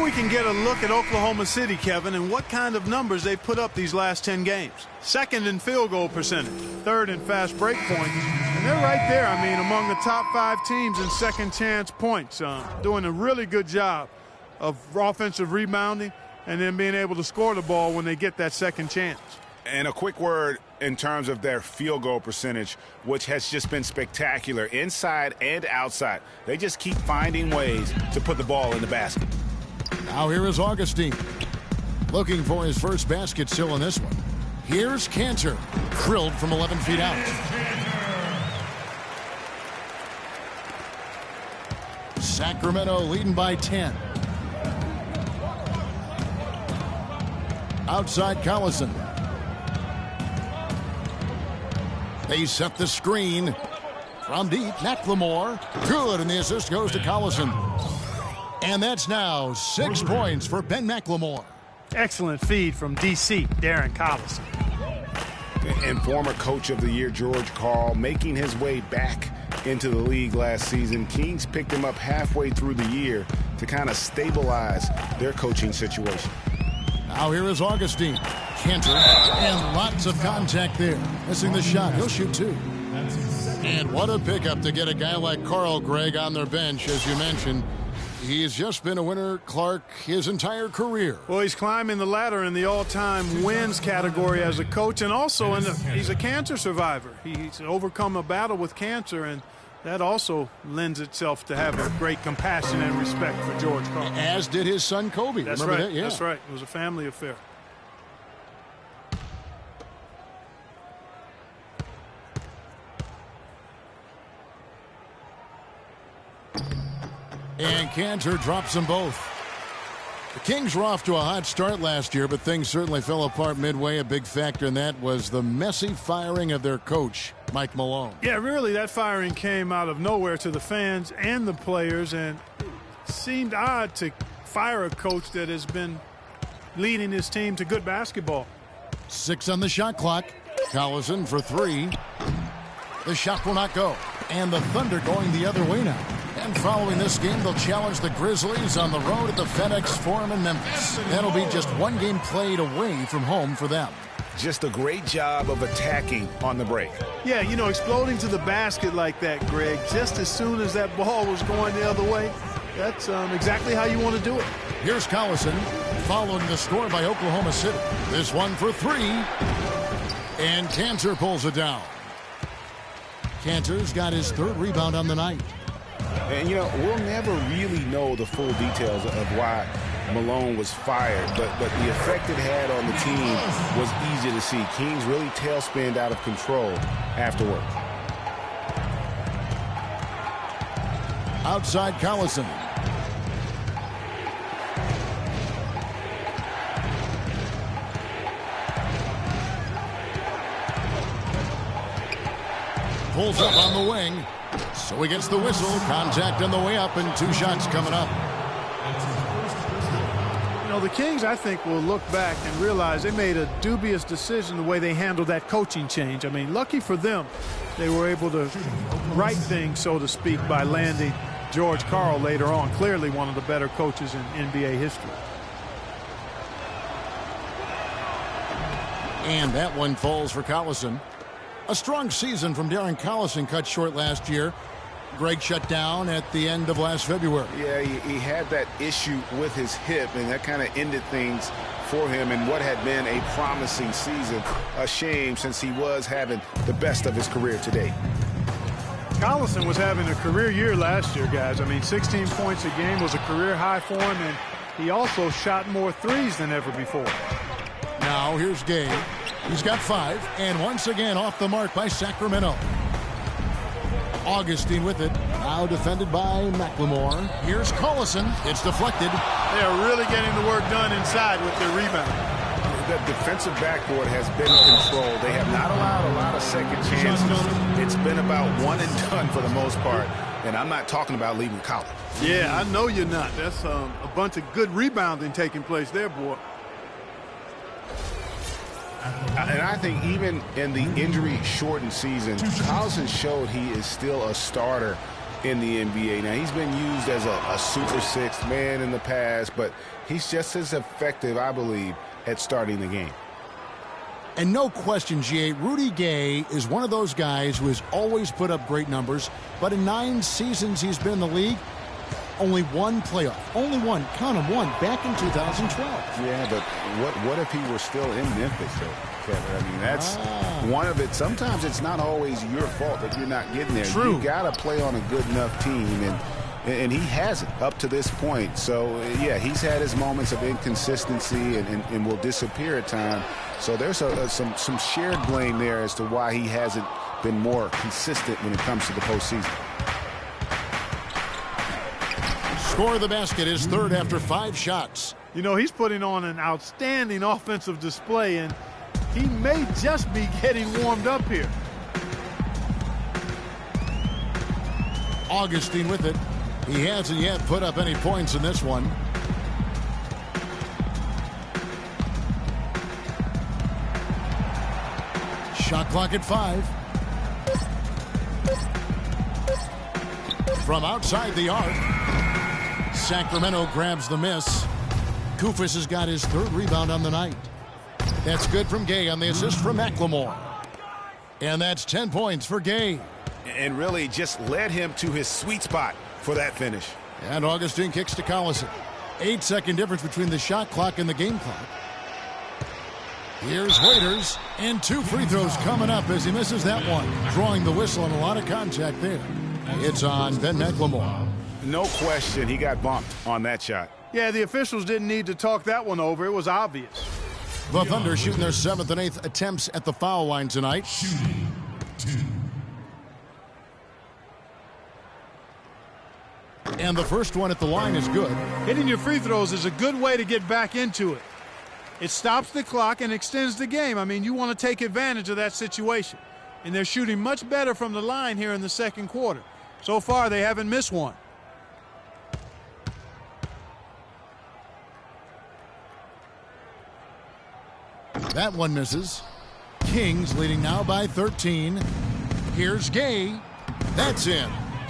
We can get a look at Oklahoma City, Kevin, and what kind of numbers they put up these last 10 games. Second in field goal percentage, third in fast break points, and they're right there, among the top 5 teams in second chance points. Doing a really good job of offensive rebounding and then being able to score the ball when they get that second chance. And a quick word in terms of their field goal percentage, which has just been spectacular inside and outside. They just keep finding ways to put the ball in the basket. Now here is Augustine. Looking for his first basket still in this one. Here's Kanter. Drilled from 11 feet out. Sacramento leading by 10. Outside Collison. They set the screen. From deep, McLemore. Good, and the assist goes to Collison. And that's now 6 points for Ben McLemore. Excellent feed from D.C., Darren Collison. And former Coach of the Year, George Karl, making his way back into the league last season. Kings picked him up halfway through the year to kind of stabilize their coaching situation. Now here is Augustine. Kanter, and lots of contact there. Missing the shot. He'll shoot 2. And what a pickup to get a guy like Karl, Greg, on their bench, as you mentioned. He's just been a winner, Clark, his entire career. Well, he's climbing the ladder in the all-time wins category as a coach, and also he's a cancer survivor. He's overcome a battle with cancer, and that also lends itself to having great compassion and respect for George Karl. As did his son, Kobe. That's Remember right. that? Yeah. That's right. It was a family affair. And Cantor drops them both. The Kings were off to a hot start last year, but things certainly fell apart midway. A big factor in that was the messy firing of their coach, Mike Malone. Yeah, really, that firing came out of nowhere to the fans and the players, and it seemed odd to fire a coach that has been leading his team to good basketball. 6 on the shot clock. Collison for 3. The shot will not go. And the Thunder going the other way now. And following this game, they'll challenge the Grizzlies on the road at the FedEx Forum in Memphis. That'll be just one game played away from home for them. Just a great job of attacking on the break. Yeah, you know, exploding to the basket like that, Greg, just as soon as that ball was going the other way, that's exactly how you want to do it. Here's Collison following the score by Oklahoma City. This one for 3. And Cantor pulls it down. Cantor's got his 3rd rebound on the night. And, you know, we'll never really know the full details of why Malone was fired, but the effect it had on the team was easy to see. Kings really tailspinned out of control afterward. Outside Collison. Pulls up on the wing. So he gets the whistle. Contact on the way up, and 2 shots coming up. You know, the Kings, I think, will look back and realize they made a dubious decision the way they handled that coaching change. I mean, lucky for them, they were able to right things, so to speak, by landing George Karl later on. Clearly one of the better coaches in NBA history. And that one falls for Collison. A strong season from Darren Collison cut short last year. Greg shut down at the end of last February. Yeah, he had that issue with his hip, and that kind of ended things for him in what had been a promising season. A shame, since he was having the best of his career to date. Collison was having a career year last year, guys. I mean, 16 points a game was a career high for him, and he also shot more threes than ever before. Now here's Gay. He's got 5, and once again off the mark by Sacramento. Augustine with it. Now defended by McLemore. Here's Collison. It's deflected. They are really getting the work done inside with their rebound. The defensive backboard has been controlled. They have not allowed a lot of second chances. It's been about one and done for the most part. And I'm not talking about leaving college. Yeah, I know you're not. That's a bunch of good rebounding taking place there, boy. And I think even in the injury-shortened season, Collison showed he is still a starter in the NBA. Now, he's been used as a super sixth man in the past, but he's just as effective, I believe, at starting the game. And no question, G.A., Rudy Gay is one of those guys who has always put up great numbers, but in 9 seasons he's been in the league, only 1 playoff. Only 1. Count him, 1. Back in 2012. Yeah, but what if he were still in Memphis, though, Kevin? I mean, that's one of it. Sometimes it's not always your fault that you're not getting there. True. You got to play on a good enough team, and he hasn't up to this point. So, yeah, he's had his moments of inconsistency and will disappear at times. So there's some shared blame there as to why he hasn't been more consistent when it comes to the postseason. Score of the basket is 3rd after 5 shots. You know, he's putting on an outstanding offensive display, and he may just be getting warmed up here. Augustine with it. He hasn't yet put up any points in this one. Shot clock at 5. From outside the arc, Sacramento grabs the miss. Koufos has got his 3rd rebound on the night. That's good from Gay on the assist from McLemore. And that's 10 points for Gay. And really just led him to his sweet spot for that finish. And Augustine kicks to Collison. 8-second difference between the shot clock and the game clock. Here's Waiters, and 2 free throws coming up as he misses that one. Drawing the whistle and a lot of contact there. It's on Ben McLemore. No question, he got bumped on that shot. Yeah, the officials didn't need to talk that one over. It was obvious. The Thunder shooting their 7th and 8th attempts at the foul line tonight. Shooting 2. And the first one at the line is good. Hitting your free throws is a good way to get back into it. It stops the clock and extends the game. I mean, you want to take advantage of that situation. And they're shooting much better from the line here in the second quarter. So far, they haven't missed one. That one misses. Kings leading now by 13. Here's Gay. That's in.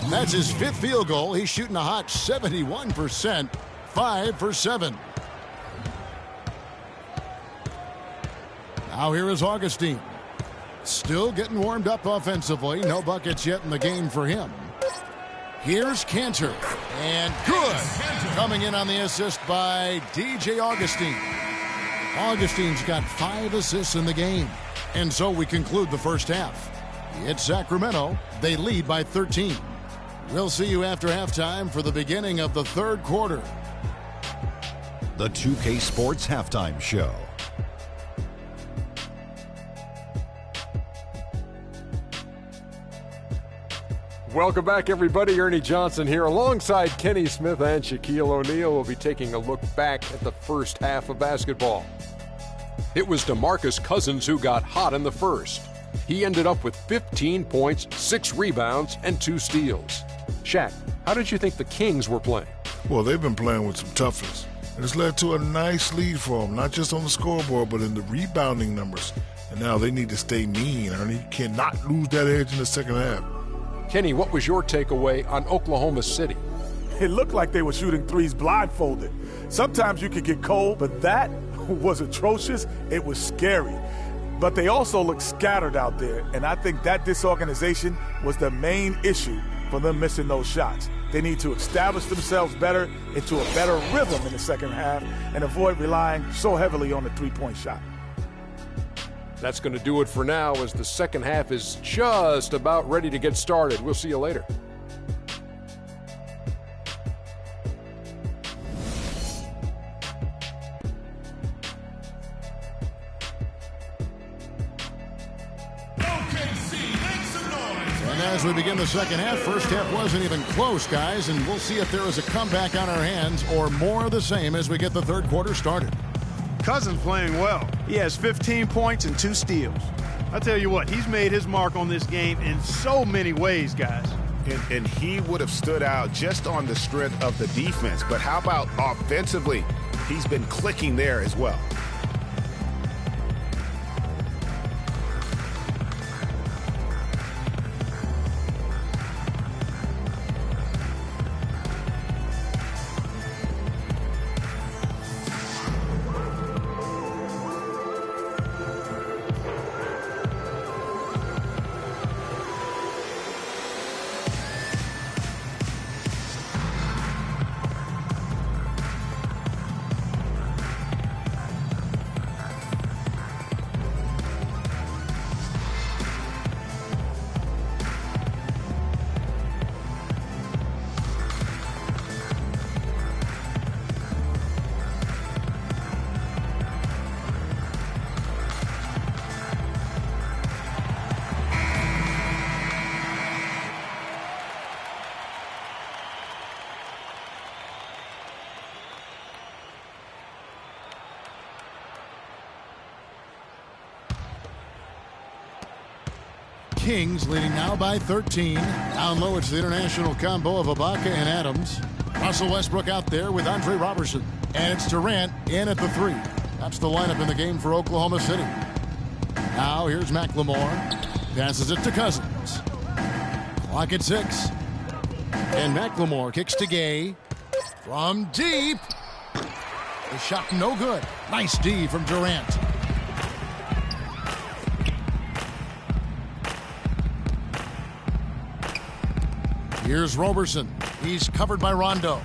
That's his 5th field goal. He's shooting a hot 71%. 5 for 7. Now here is Augustine. Still getting warmed up offensively. No buckets yet in the game for him. Here's Cantor. And good. Coming in on the assist by DJ Augustine. Augustine's got 5 assists in the game. And so we conclude the first half. It's Sacramento. They lead by 13. We'll see you after halftime for the beginning of the third quarter. The 2K Sports Halftime Show. Welcome back, everybody. Ernie Johnson here alongside Kenny Smith and Shaquille O'Neal. We'll be taking a look back at the first half of basketball. It was DeMarcus Cousins who got hot in the first. He ended up with 15 points, 6 rebounds, and 2 steals. Shaq, how did you think the Kings were playing? Well, they've been playing with some toughness. And it's led to a nice lead for them, not just on the scoreboard, but in the rebounding numbers. And now they need to stay mean, Ernie. You cannot lose that edge in the second half. Kenny, what was your takeaway on Oklahoma City? It looked like they were shooting threes blindfolded. Sometimes you could get cold, but that was atrocious. It was scary. But they also looked scattered out there, and I think that disorganization was the main issue for them missing those shots. They need to establish themselves better into a better rhythm in the second half and avoid relying so heavily on the three-point shot. That's going to do it for now as the second half is just about ready to get started. We'll see you later. And as we begin the second half, first half wasn't even close, guys, and we'll see if there is a comeback on our hands or more of the same as we get the third quarter started. Cousins playing well. He has 15 points and 2 steals. I tell you what, he's made his mark on this game in so many ways, guys. And he would have stood out just on the strength of the defense. But how about offensively? He's been clicking there as well. Kings leading now by 13. Down low, it's the international combo of Ibaka and Adams. Russell Westbrook out there with Andre Robertson. And it's Durant in at the 3. That's the lineup in the game for Oklahoma City. Now here's McLemore. Passes it to Cousins. Clock at 6. And McLemore kicks to Gay. From deep. The shot no good. Nice D from Durant. Here's Robertson. He's covered by Rondo.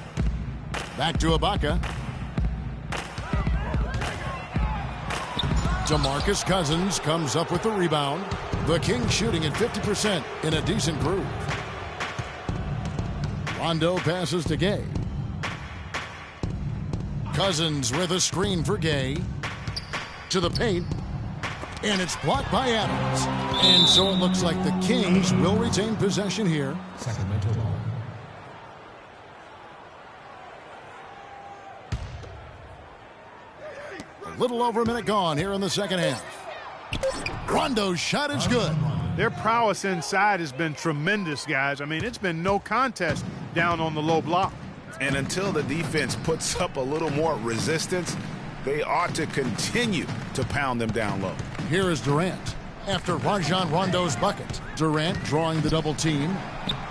Back to Ibaka. DeMarcus Cousins comes up with the rebound. The Kings shooting at 50% in a decent groove. Rondo passes to Gay. Cousins with a screen for Gay. To the paint. And it's blocked by Adams. And so it looks like the Kings will retain possession here. Sacramento ball. A little over a minute gone here in the second half. Rondo's shot is good. Their prowess inside has been tremendous, guys. I mean, it's been no contest down on the low block. And until the defense puts up a little more resistance, they ought to continue to pound them down low. Here is Durant. After Rajon Rondo's bucket, Durant drawing the double team.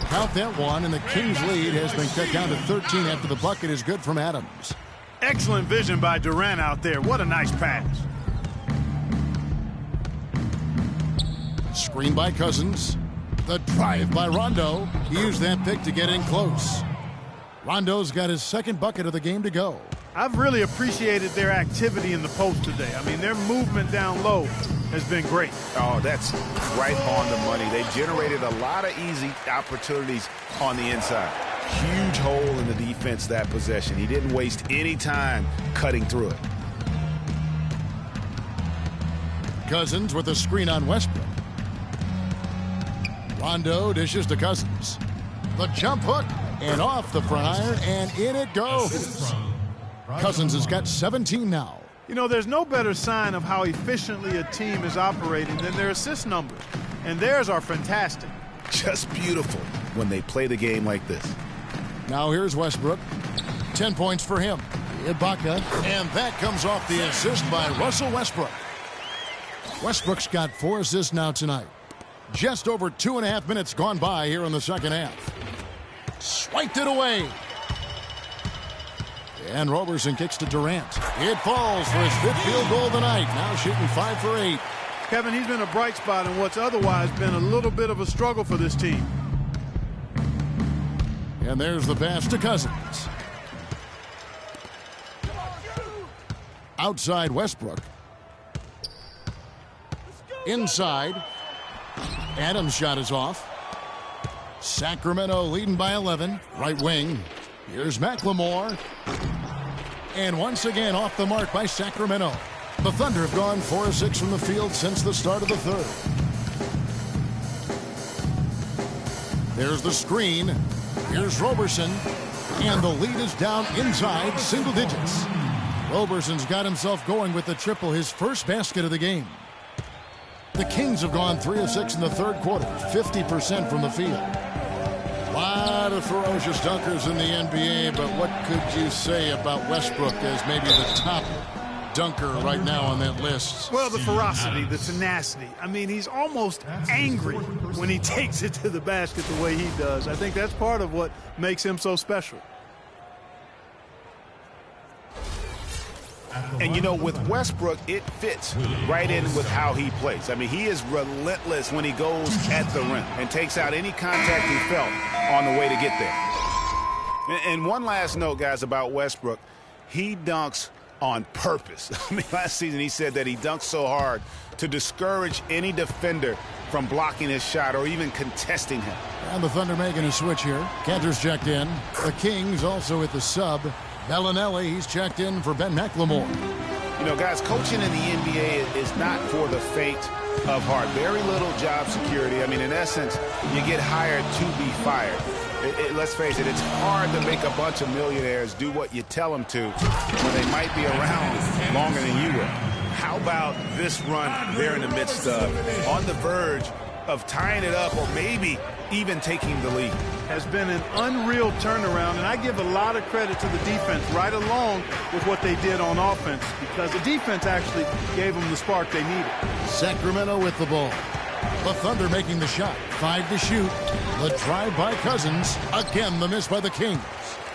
Count that one, and the Kings' lead has been cut down to 13 after the bucket is good from Adams. Excellent vision by Durant out there. What a nice pass. Screen by Cousins. The drive by Rondo. He used that pick to get in close. Rondo's got his second bucket of the game to go. I've really appreciated their activity in the post today. I mean, their movement down low has been great. Oh, that's right on the money. They generated a lot of easy opportunities on the inside. Huge hole in the defense that possession. He didn't waste any time cutting through it. Cousins with a screen on Westbrook. Rondo dishes to Cousins. The jump hook and off the front iron, and in it goes. Cousins has got 17 now. You know, there's no better sign of how efficiently a team is operating than their assist numbers. And theirs are fantastic. Just beautiful when they play the game like this. Now here's Westbrook. 10 points for him. Ibaka, and that comes off the assist by Russell Westbrook. Westbrook's got 4 assists now tonight. Just over 2.5 minutes gone by here in the second half. Swiped it away. And Roberson kicks to Durant. It falls for his 5th field goal of the night. Now shooting 5 for 8. Kevin, he's been a bright spot in what's otherwise been a little bit of a struggle for this team. And there's the pass to Cousins. Outside Westbrook. Inside. Adams' shot is off. Sacramento leading by 11. Right wing. Here's McLemore. And once again off the mark by Sacramento. The Thunder have gone 4 of 6 from the field since the start of the third. There's the screen. Here's Roberson. And the lead is down inside single digits. Roberson's got himself going with the triple, his first basket of the game. The Kings have gone 3 of 6 in the third quarter, 50% from the field. A lot of ferocious dunkers in the NBA, but what could you say about Westbrook as maybe the top dunker right now on that list? Well, the ferocity, the tenacity. I mean, he's almost angry when he takes it to the basket the way he does. I think that's part of what makes him so special. And, you know, with Westbrook, it fits right in with how he plays. I mean, he is relentless when he goes at the rim and takes out any contact he felt on the way to get there. And one last note, guys, about Westbrook. He dunks on purpose. I mean, last season he said that he dunks so hard to discourage any defender from blocking his shot or even contesting him. And the Thunder making a switch here. Cantor's checked in. The Kings also at the sub. Bellinelli, he's checked in for Ben McLemore. You know, guys, coaching in the NBA is not for the faint of heart. Very little job security. I mean, in essence, you get hired to be fired. Let's face it, it's hard to make a bunch of millionaires do what you tell them to when they might be around longer than you will. How about this run they're in the midst of, on the verge of tying it up or maybe even taking the lead? Has been an unreal turnaround, and I give a lot of credit to the defense right along with what they did on offense, because the defense actually gave them the spark they needed. Sacramento with the ball. The Thunder making the shot. 5 to shoot. The drive by Cousins. Again, the miss by the Kings.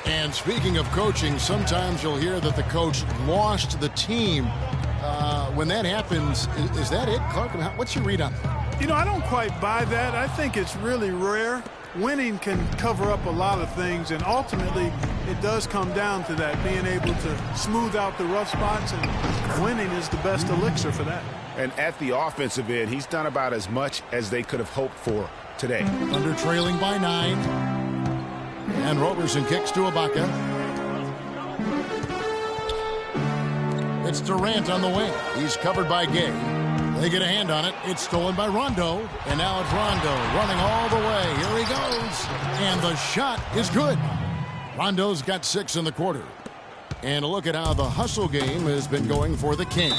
And speaking of coaching, sometimes you'll hear that the coach lost the team. When that happens, is that it, Clark? What's your read on that? You know, I don't quite buy that. I think it's really rare. winning can cover up a lot of things, and ultimately it does come down to that, being able to smooth out the rough spots, and winning is the best elixir for that. And at the offensive end, he's done about as much as they could have hoped for today. Under trailing by 9. And Roberson kicks to Ibaka. It's Durant on the wing. He's covered by Gay. They get a hand on it. It's stolen by Rondo. And now it's Rondo running all the way. Here he goes. And the shot is good. Rondo's got 6 in the quarter. And a look at how the hustle game has been going for the Kings.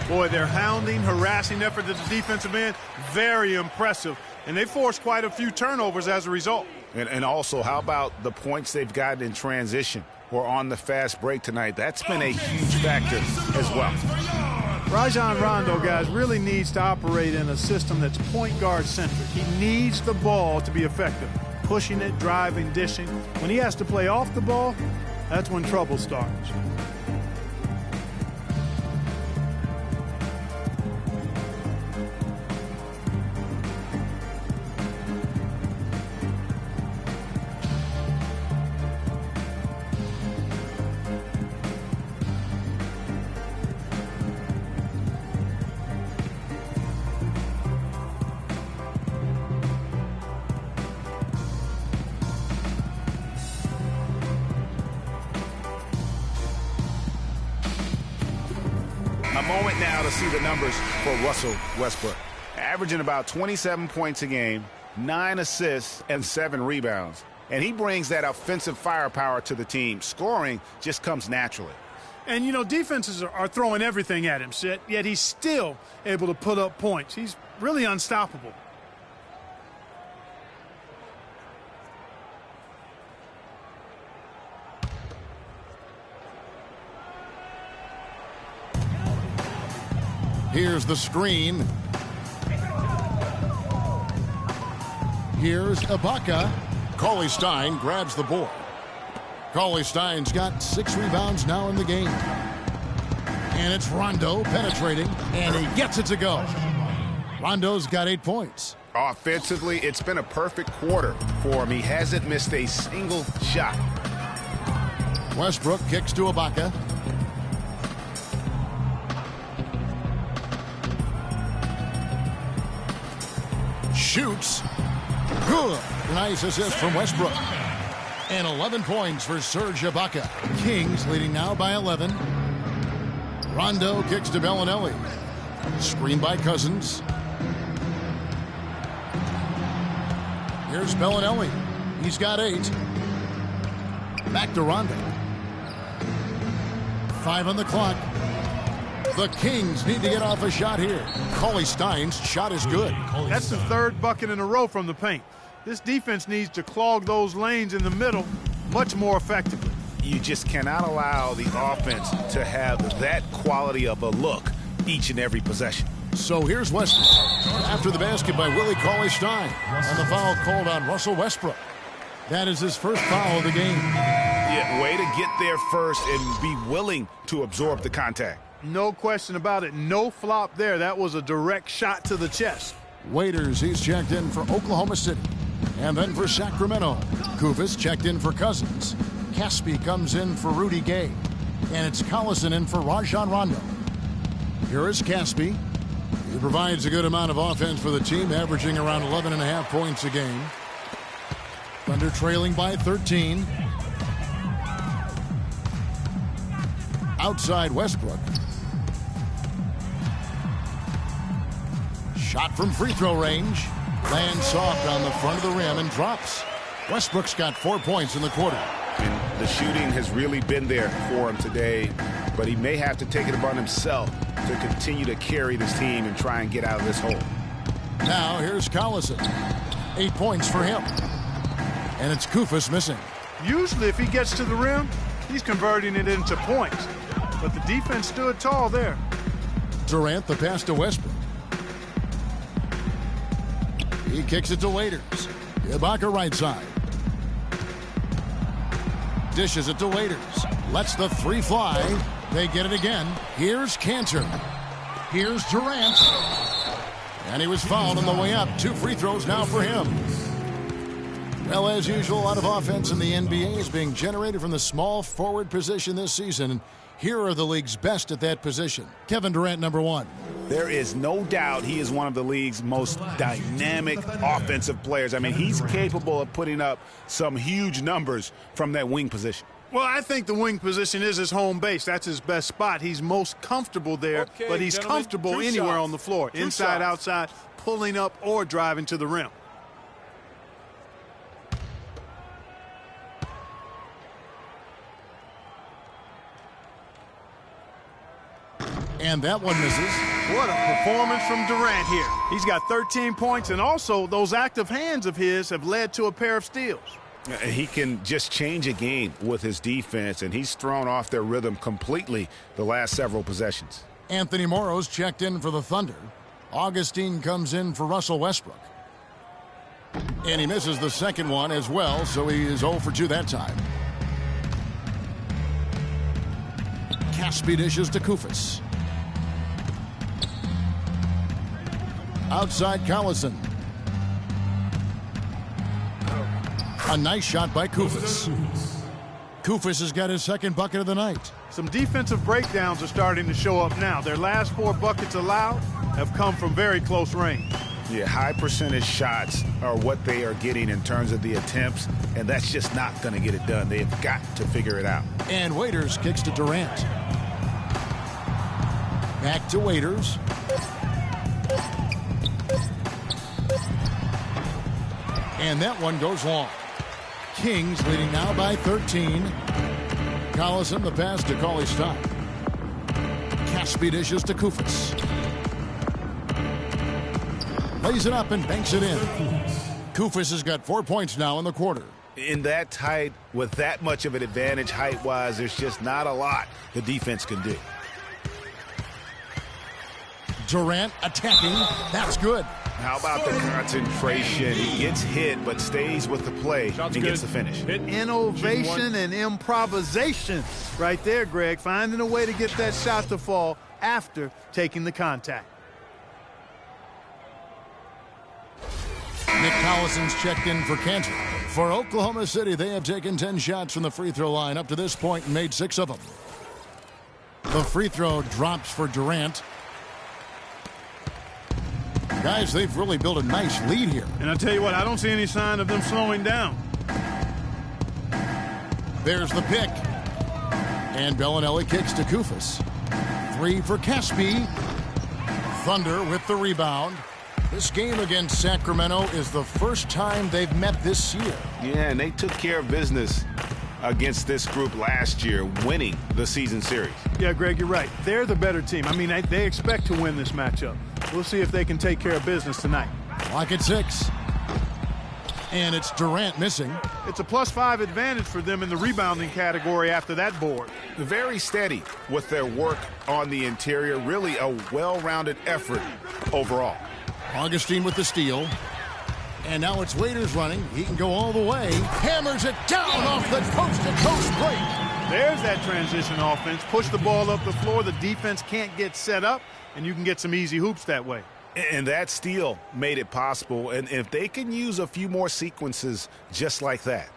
Boy, their hounding, harassing effort at the defensive end, very impressive. And they forced quite a few turnovers as a result. And also, how about the points they've gotten in transition or on the fast break tonight? That's been a huge factor as well. Rajon Rondo, guys, really needs to operate in a system that's point guard centric. He needs the ball to be effective. Pushing it, driving, dishing. When he has to play off the ball, that's when trouble starts. A moment now to see the numbers for Russell Westbrook. Averaging about 27 points a game, 9 assists, and 7 rebounds. And he brings that offensive firepower to the team. Scoring just comes naturally. And, you know, defenses are throwing everything at him, yet he's still able to put up points. He's really unstoppable. Here's the screen. Here's Ibaka. Cauley-Stein grabs the board. Cauley-Stein's got 6 rebounds now in the game. And it's Rondo penetrating, and he gets it to go. Rondo's got 8 points. Offensively, it's been a perfect quarter for him. He hasn't missed a single shot. Westbrook kicks to Ibaka. Shoots. Good. Nice assist from Westbrook. And 11 points for Serge Ibaka. Kings leading now by 11. Rondo kicks to Bellinelli. Screened by Cousins. Here's Bellinelli. He's got 8. Back to Rondo. 5 on the clock. The Kings need to get off a shot here. Cauley-Stein's shot is good. That's the 3rd bucket in a row from the paint. This defense needs to clog those lanes in the middle much more effectively. You just cannot allow the offense to have that quality of a look each and every possession. So here's Westbrook. After the basket by Willie Cauley-Stein. And the foul called on Russell Westbrook. That is his first foul of the game. Yeah, way to get there first and be willing to absorb the contact. No question about it. No flop there. That was a direct shot to the chest. Waiters, he's checked in for Oklahoma City. And then for Sacramento. Kufis checked in for Cousins. Caspi comes in for Rudy Gay. And it's Collison in for Rajon Rondo. Here is Caspi. He provides a good amount of offense for the team, averaging around 11.5 points a game. Thunder trailing by 13. Outside Westbrook. Shot from free throw range. Lands soft on the front of the rim and drops. Westbrook's got 4 points in the quarter. And the shooting has really been there for him today, but he may have to take it upon himself to continue to carry this team and try and get out of this hole. Now here's Collison. 8 points for him. And it's Kufis missing. Usually if he gets to the rim, he's converting it into points. But the defense stood tall there. Durant the pass to Westbrook. He kicks it to Waiters. Ibaka right side. Dishes it to Waiters. Lets the 3 fly. They get it again. Here's Cantor. Here's Durant. And he was fouled on the way up. 2 free throws now for him. Well, as usual, a lot of offense in the NBA is being generated from the small forward position this season. Here are the league's best at that position. Kevin Durant, number one. There is no doubt he is one of the league's most dynamic offensive players. I mean, he's capable of putting up some huge numbers from that wing position. Well, I think the wing position is his home base. That's his best spot. He's most comfortable there, but he's comfortable anywhere on the floor, inside, outside, pulling up or driving to the rim. And that one misses. What a performance from Durant here. He's got 13 points, and also those active hands of his have led to a pair of steals. He can just change a game with his defense, and he's thrown off their rhythm completely the last several possessions. Anthony Morrow's checked in for the Thunder. Augustine comes in for Russell Westbrook. And he misses the second one as well, so he is 0 for 2 that time. Caspi dishes to Kufis. Outside Collison. A nice shot by Kufis. Kufis has got his second bucket of the night. Some defensive breakdowns are starting to show up now. Their last 4 buckets allowed have come from very close range. Yeah, high percentage shots are what they are getting in terms of the attempts, and that's just not going to get it done. They've got to figure it out. And Waiters kicks to Durant. Back to Waiters. And that one goes long. Kings leading now by 13. Collison the pass to Cauley-Stein. Caspi dishes to Kufis. Lays it up and banks it in. Kufis has got 4 points now in the quarter. In that tight, with that much of an advantage height-wise, there's just not a lot the defense can do. Durant attacking. That's good. How about the concentration? He gets hit, but stays with the play and gets the finish. Innovation and improvisation right there, Greg. Finding a way to get that shot to fall after taking the contact. Nick Collison's checked in for Cantor. For Oklahoma City, they have taken 10 shots from the free throw line up to this point and made 6 of them. The free throw drops for Durant. Guys, they've really built a nice lead here. And I'll tell you what, I don't see any sign of them slowing down. There's the pick. And Bellinelli kicks to Kufis. 3 for Caspi. Thunder with the rebound. This game against Sacramento is the first time they've met this year. Yeah, and they took care of business against this group last year, winning the season series. Yeah, Greg, you're right. They're the better team. I mean, they expect to win this matchup. We'll see if they can take care of business tonight. Clock at 6. And it's Durant missing. It's a +5 advantage for them in the rebounding category after that board. Very steady with their work on the interior. Really a well-rounded effort overall. Augustine with the steal. And now it's Waiters running. He can go all the way. Hammers it down off the coast-to-coast break. There's that transition offense. Push the ball up the floor. The defense can't get set up, and you can get some easy hoops that way. And that steal made it possible. And if they can use a few more sequences just like that.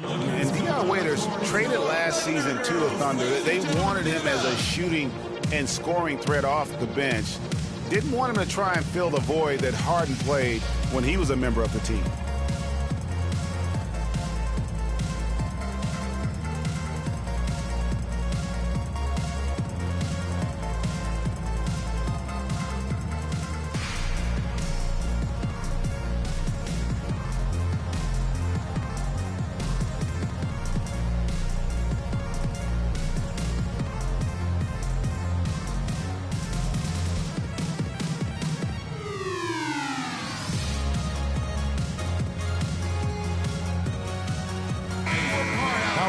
And D.R. Waiters traded last season to the Thunder. They wanted him as a shooting and scoring threat off the bench. Didn't want him to try and fill the void that Harden played when he was a member of the team.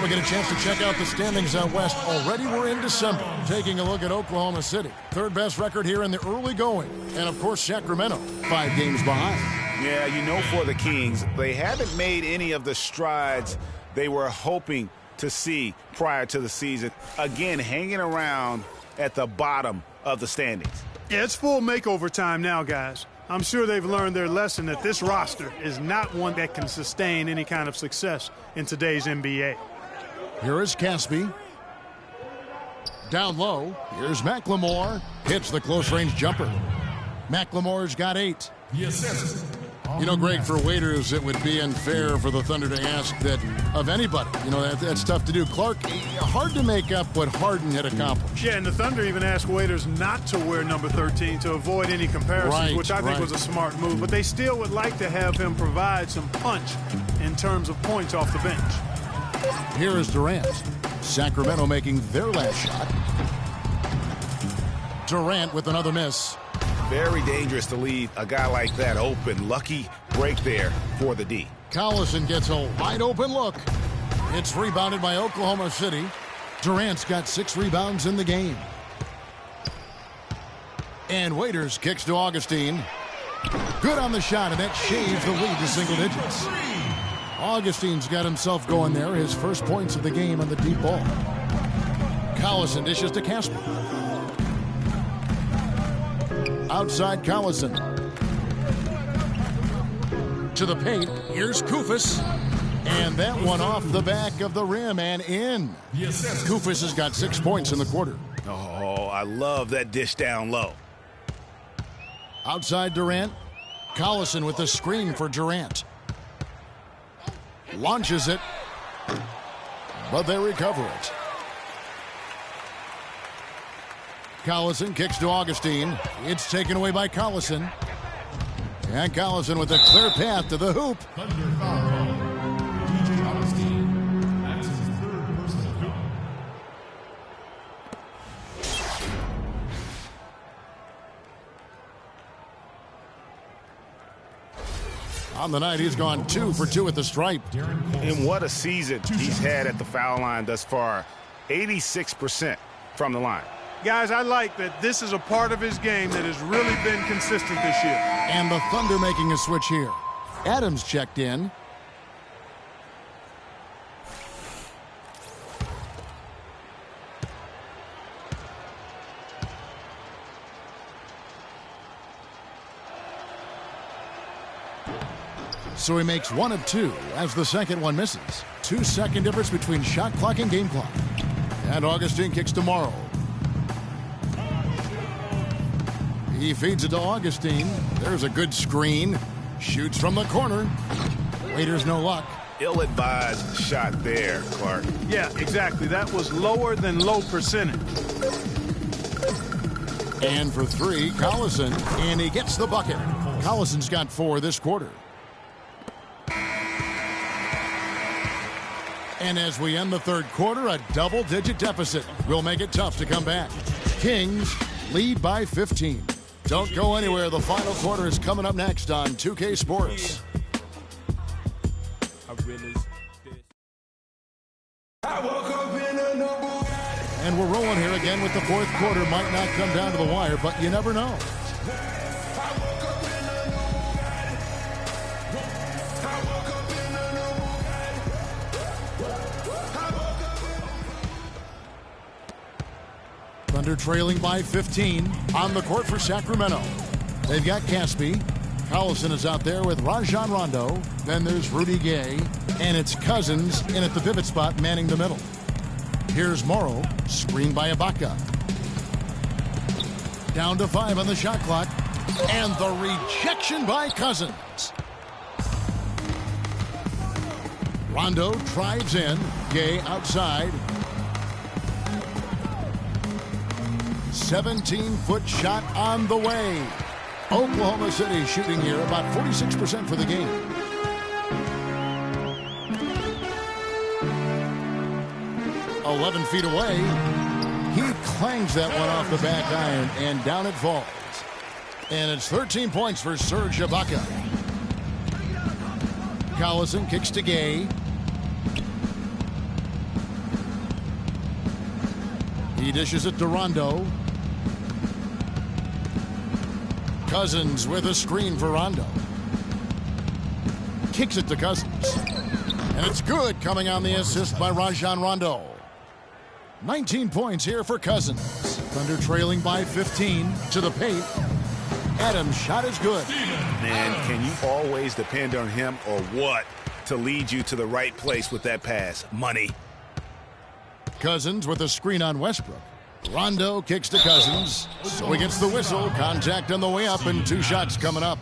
We get a chance to check out the standings out west. Already we're in December. Taking a look at Oklahoma City. Third best record here in the early going. And, of course, Sacramento, 5 games behind. Yeah, you know, for the Kings, they haven't made any of the strides they were hoping to see prior to the season. Again, hanging around at the bottom of the standings. Yeah, it's full makeover time now, guys. I'm sure they've learned their lesson that this roster is not one that can sustain any kind of success in today's NBA. Here is Caspi. Down low, here's McLemore. Hits the close-range jumper. McLemore's got 8. Yes. You know, Greg, for waiters, it would be unfair for the Thunder to ask that of anybody. You know, that's tough to do. Clark, hard to make up what Harden had accomplished. Yeah, and the Thunder even asked waiters not to wear number 13 to avoid any comparisons, which I think was a smart move. But they still would like to have him provide some punch in terms of points off the bench. Here is Durant. Sacramento making their last shot. Durant with another miss. Very dangerous to leave a guy like that open. Lucky break there for the D. Collison gets a wide open look. It's rebounded by Oklahoma City. Durant's got 6 rebounds in the game. And Waiters kicks to Augustine. Good on the shot, and that shaves the lead to single digits. Augustine's got himself going there. His first points of the game on the deep ball. Collison dishes to Casper. Outside Collison. To the paint. Here's Koufos. And that one off the back of the rim and in. Yes. Koufos has got 6 points in the quarter. Oh, I love that dish down low. Outside Durant. Collison with the screen for Durant. Launches it. But they recover it. Collison kicks to Augustine. It's taken away by Collison. And Collison with a clear path to the hoop. Thunder foul call. DJ Augustine. That's his 3rd personal foul. On the night, he's gone 2 for 2 at the stripe. And what a season he's had at the foul line thus far. 86% from the line. Guys, I like that this is a part of his game that has really been consistent this year. And the Thunder making a switch here. Adams checked in. So he makes 1 of 2 as the second one misses. 2-second difference between shot clock and game clock. And Augustine kicks to Morrow. He feeds it to Augustine. There's a good screen. Shoots from the corner. Waiters no luck. Ill-advised shot there, Clark. Yeah, exactly. That was lower than low percentage. And for 3, Collison. And he gets the bucket. Collison's got 4 this quarter. And as we end the third quarter, a double-digit deficit will make it tough to come back. Kings lead by 15. Don't go anywhere. The final quarter is coming up next on 2K Sports. And we're rolling here again with the fourth quarter. Might not come down to the wire, but you never know. Thunder trailing by 15 on the court for Sacramento. They've got Caspi. Collison is out there with Rajon Rondo. Then there's Rudy Gay. And it's Cousins in at the pivot spot manning the middle. Here's Morrow, screened by Ibaka. Down to 5 on the shot clock. And the rejection by Cousins. Rondo drives in. Gay outside. 17-foot shot on the way. Oklahoma City shooting here about 46% for the game. "11 feet away. He clangs that one off the back iron, and down it falls. And it's 13 points for Serge Ibaka. Collison kicks to Gay. He dishes it to Rondo. Cousins with a screen for Rondo. Kicks it to Cousins. And it's good, coming on the assist by Rajon Rondo. 19 points here for Cousins. Thunder trailing by 15 to the paint. Adams' shot is good. Man, can you always depend on him or what to lead you to the right place with that pass? Money. Cousins with a screen on Westbrook. Rondo kicks to Cousins. So he gets the whistle. Contact on the way up and 2 shots coming up.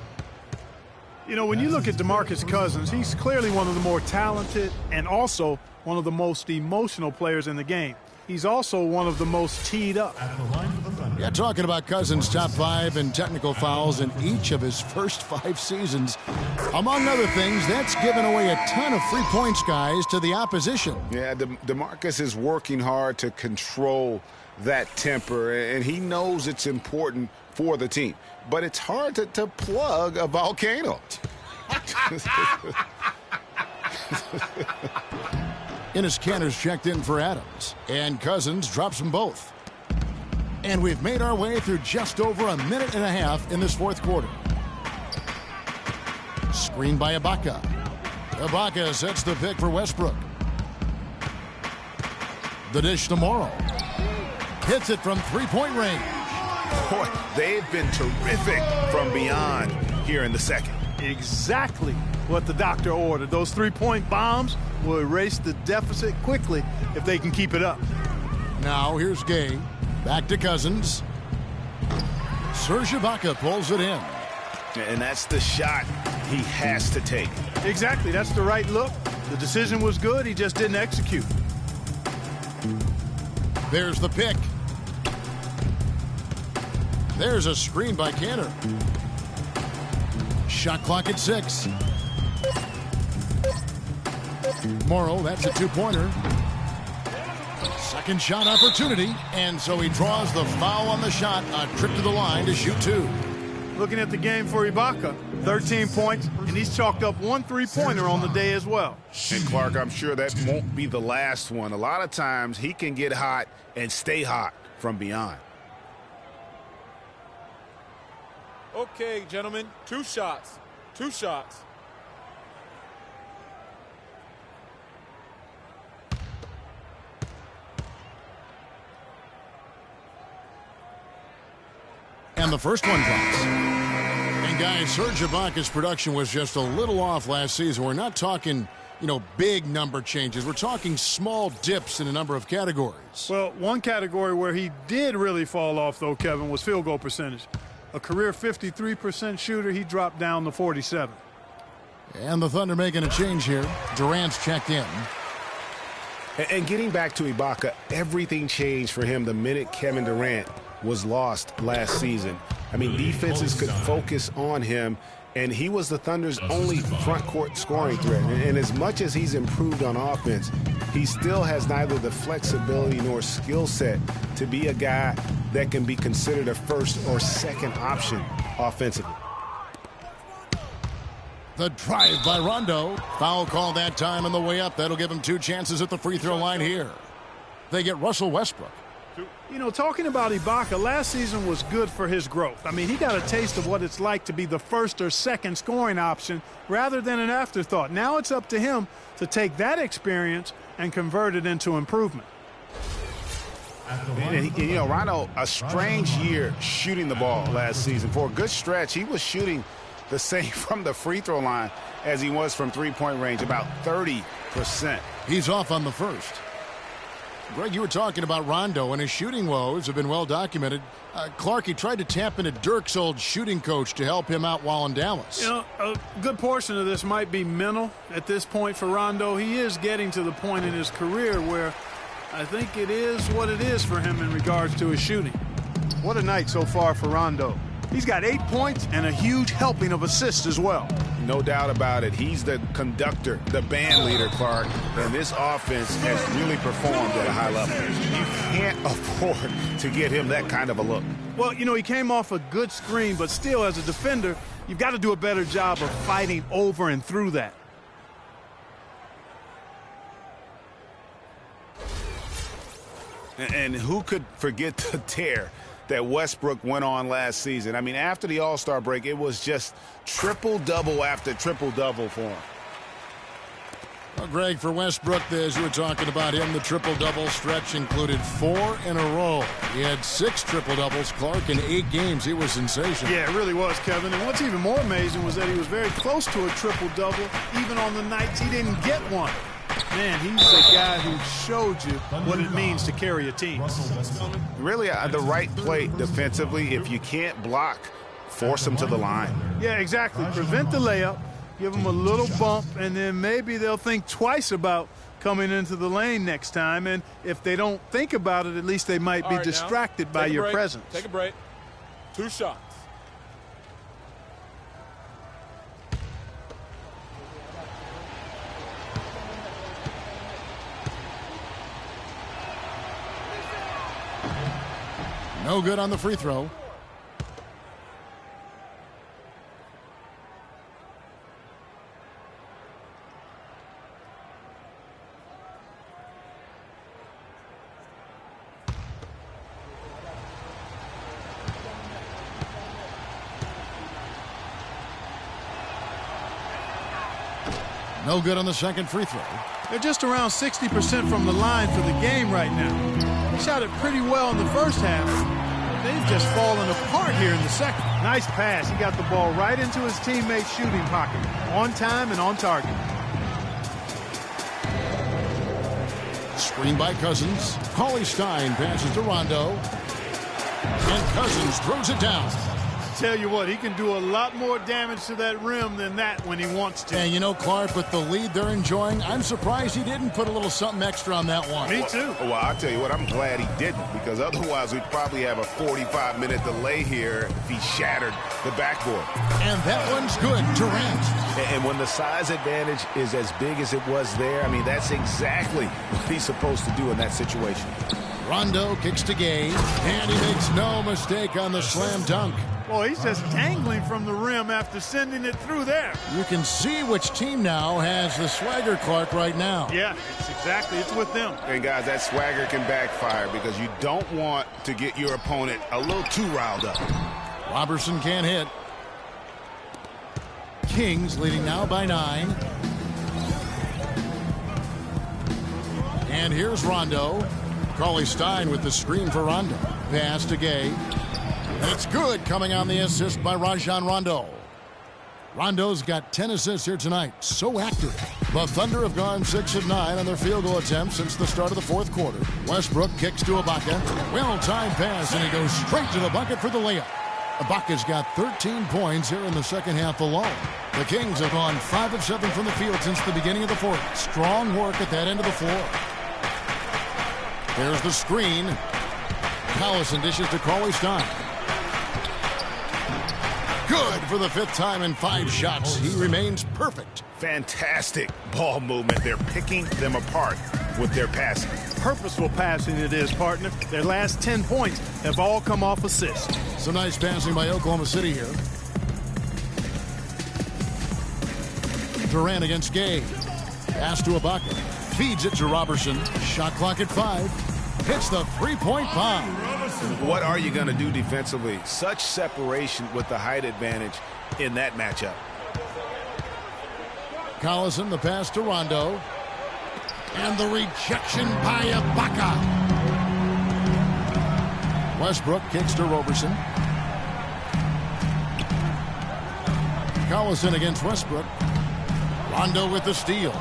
You know, when you look at DeMarcus Cousins, he's clearly one of the more talented and also one of the most emotional players in the game. He's also one of the most teed up. Yeah, talking about Cousins' top 5 in technical fouls in each of his first 5 seasons. Among other things, that's given away a ton of free points, guys, to the opposition. Yeah, DeMarcus is working hard to control that temper, and he knows it's important for the team. But it's hard to plug a volcano. Enes Kanter's checked in for Adams, and Cousins drops them both. And we've made our way through just over a minute and a half in this fourth quarter. Screen by Ibaka. Ibaka sets the pick for Westbrook. The dish to Morrow. Hits it from three-point range. Boy, they've been terrific from beyond here in the second. Exactly what the doctor ordered. Those three-point bombs will erase the deficit quickly if they can keep it up. Now here's Gay. Back to Cousins. Serge Ibaka pulls it in. And that's the shot he has to take. Exactly. That's the right look. The decision was good. He just didn't execute. There's the pick. There's a screen by Kanter. Shot clock at 6. Morrow, that's a 2-pointer. Second shot opportunity, and so he draws the foul on the shot. A trip to the line to shoot 2. Looking at the game for Ibaka, 13 points, and he's chalked up 1 3-pointer on the day as well. And Clark, I'm sure that won't be the last one. A lot of times he can get hot and stay hot from beyond. Okay, gentlemen, 2 shots. 2 shots. And the first one drops. And guys, Serge Ibaka's production was just a little off last season. We're not talking, big number changes. We're talking small dips in a number of categories. Well, one category where he did really fall off, though, Kevin, was field goal percentage. A career 53% shooter, he dropped down to 47. And the Thunder making a change here. Durant's checked in. And getting back to Ibaka, everything changed for him the minute Kevin Durant was lost last season. I mean, defenses could focus on him, and he was the Thunder's only front court scoring threat. And as much as he's improved on offense, he still has neither the flexibility nor skill set to be a guy that can be considered a first or second option offensively. The drive by Rondo. Foul call that time on the way up. That'll give him 2 chances at the free throw line here. They get Russell Westbrook. Talking about Ibaka, last season was good for his growth. I mean, he got a taste of what it's like to be the first or second scoring option rather than an afterthought. Now it's up to him to take that experience and convert it into improvement. And Rondo, a strange year shooting the ball last season. For a good stretch, he was shooting the same from the free throw line as he was from three-point range, about 30%. He's off on the first. Greg, you were talking about Rondo, and his shooting woes have been well documented. Clark, he tried to tap into Dirk's old shooting coach to help him out while in Dallas. A good portion of this might be mental at this point for Rondo. He is getting to the point in his career where I think it is what it is for him in regards to his shooting. What a night so far for Rondo. He's got 8 points and a huge helping of assists as well. No doubt about it. He's the conductor, the band leader, Clark. And this offense has really performed at a high level. You can't afford to get him that kind of a look. Well, he came off a good screen, but still, as a defender, you've got to do a better job of fighting over and through that. And who could forget the tear that Westbrook went on last season? I mean, after the All-Star break, it was just triple-double after triple-double for him. Well, Greg, for Westbrook, as you were talking about him, the triple-double stretch included 4 in a row. He had 6 triple-doubles, Clark, in 8 games. He was sensational. Yeah, it really was, Kevin. And what's even more amazing was that he was very close to a triple-double, even on the nights he didn't get one. Man, he's a guy who showed you what it means to carry a team. Really, the right play defensively. If you can't block, force them to the line. Yeah, exactly. Prevent the layup, give them a little bump, and then maybe they'll think twice about coming into the lane next time. And if they don't think about it, at least they might be distracted by your presence. Take a break. 2 shots. No good on the free throw. No good on the second free throw. They're just around 60% from the line for the game right now. They shot it pretty well in the first half. They've just fallen apart here in the second. Nice pass. He got the ball right into his teammate's shooting pocket. On time and on target. Screen by Cousins. Cauley Stein passes to Rondo. And Cousins throws it down. Tell you what, he can do a lot more damage to that rim than that when he wants to. And you know, Clark, with the lead they're enjoying, I'm surprised he didn't put a little something extra on that one. Me too. Well, I'll tell you what, I'm glad he didn't, because otherwise we'd probably have a 45-minute delay here if he shattered the backboard. And that one's good. Durant. And when the size advantage is as big as it was there, I mean, that's exactly what he's supposed to do in that situation. Rondo kicks to Gay, and he makes no mistake on the slam dunk. Boy, he's just dangling from the rim after sending it through there. You can see which team now has the swagger, Clark, right now. Yeah, it's with them. And, guys, that swagger can backfire because you don't want to get your opponent a little too riled up. Robertson can't hit. Kings leading now by 9. And here's Rondo. Cauley Stein with the screen for Rondo. Pass to Gay. It's good, coming on the assist by Rajon Rondo. Rondo's got 10 assists here tonight. So active. The Thunder have gone 6 of 9 on their field goal attempts since the start of the fourth quarter. Westbrook kicks to Ibaka. Well-timed pass, and he goes straight to the bucket for the layup. Ibaka's got 13 points here in the second half alone. The Kings have gone 5 of 7 from the field since the beginning of the fourth. Strong work at that end of the floor. There's the screen. Collison dishes to Cauley Stein. Good for the 5th time in 5 shots. He remains perfect. Fantastic ball movement. They're picking them apart with their passing. Purposeful passing it is, partner. Their last 10 points have all come off assists. Some nice passing by Oklahoma City here. Durant against Gay. Pass to Ibaka. Feeds it to Robertson. Shot clock at 5. Hits the three-point bomb. What are you going to do defensively? Such separation with the height advantage in that matchup. Collison, the pass to Rondo. And the rejection by Ibaka. Westbrook kicks to Robertson. Collison against Westbrook. Rondo with the steal.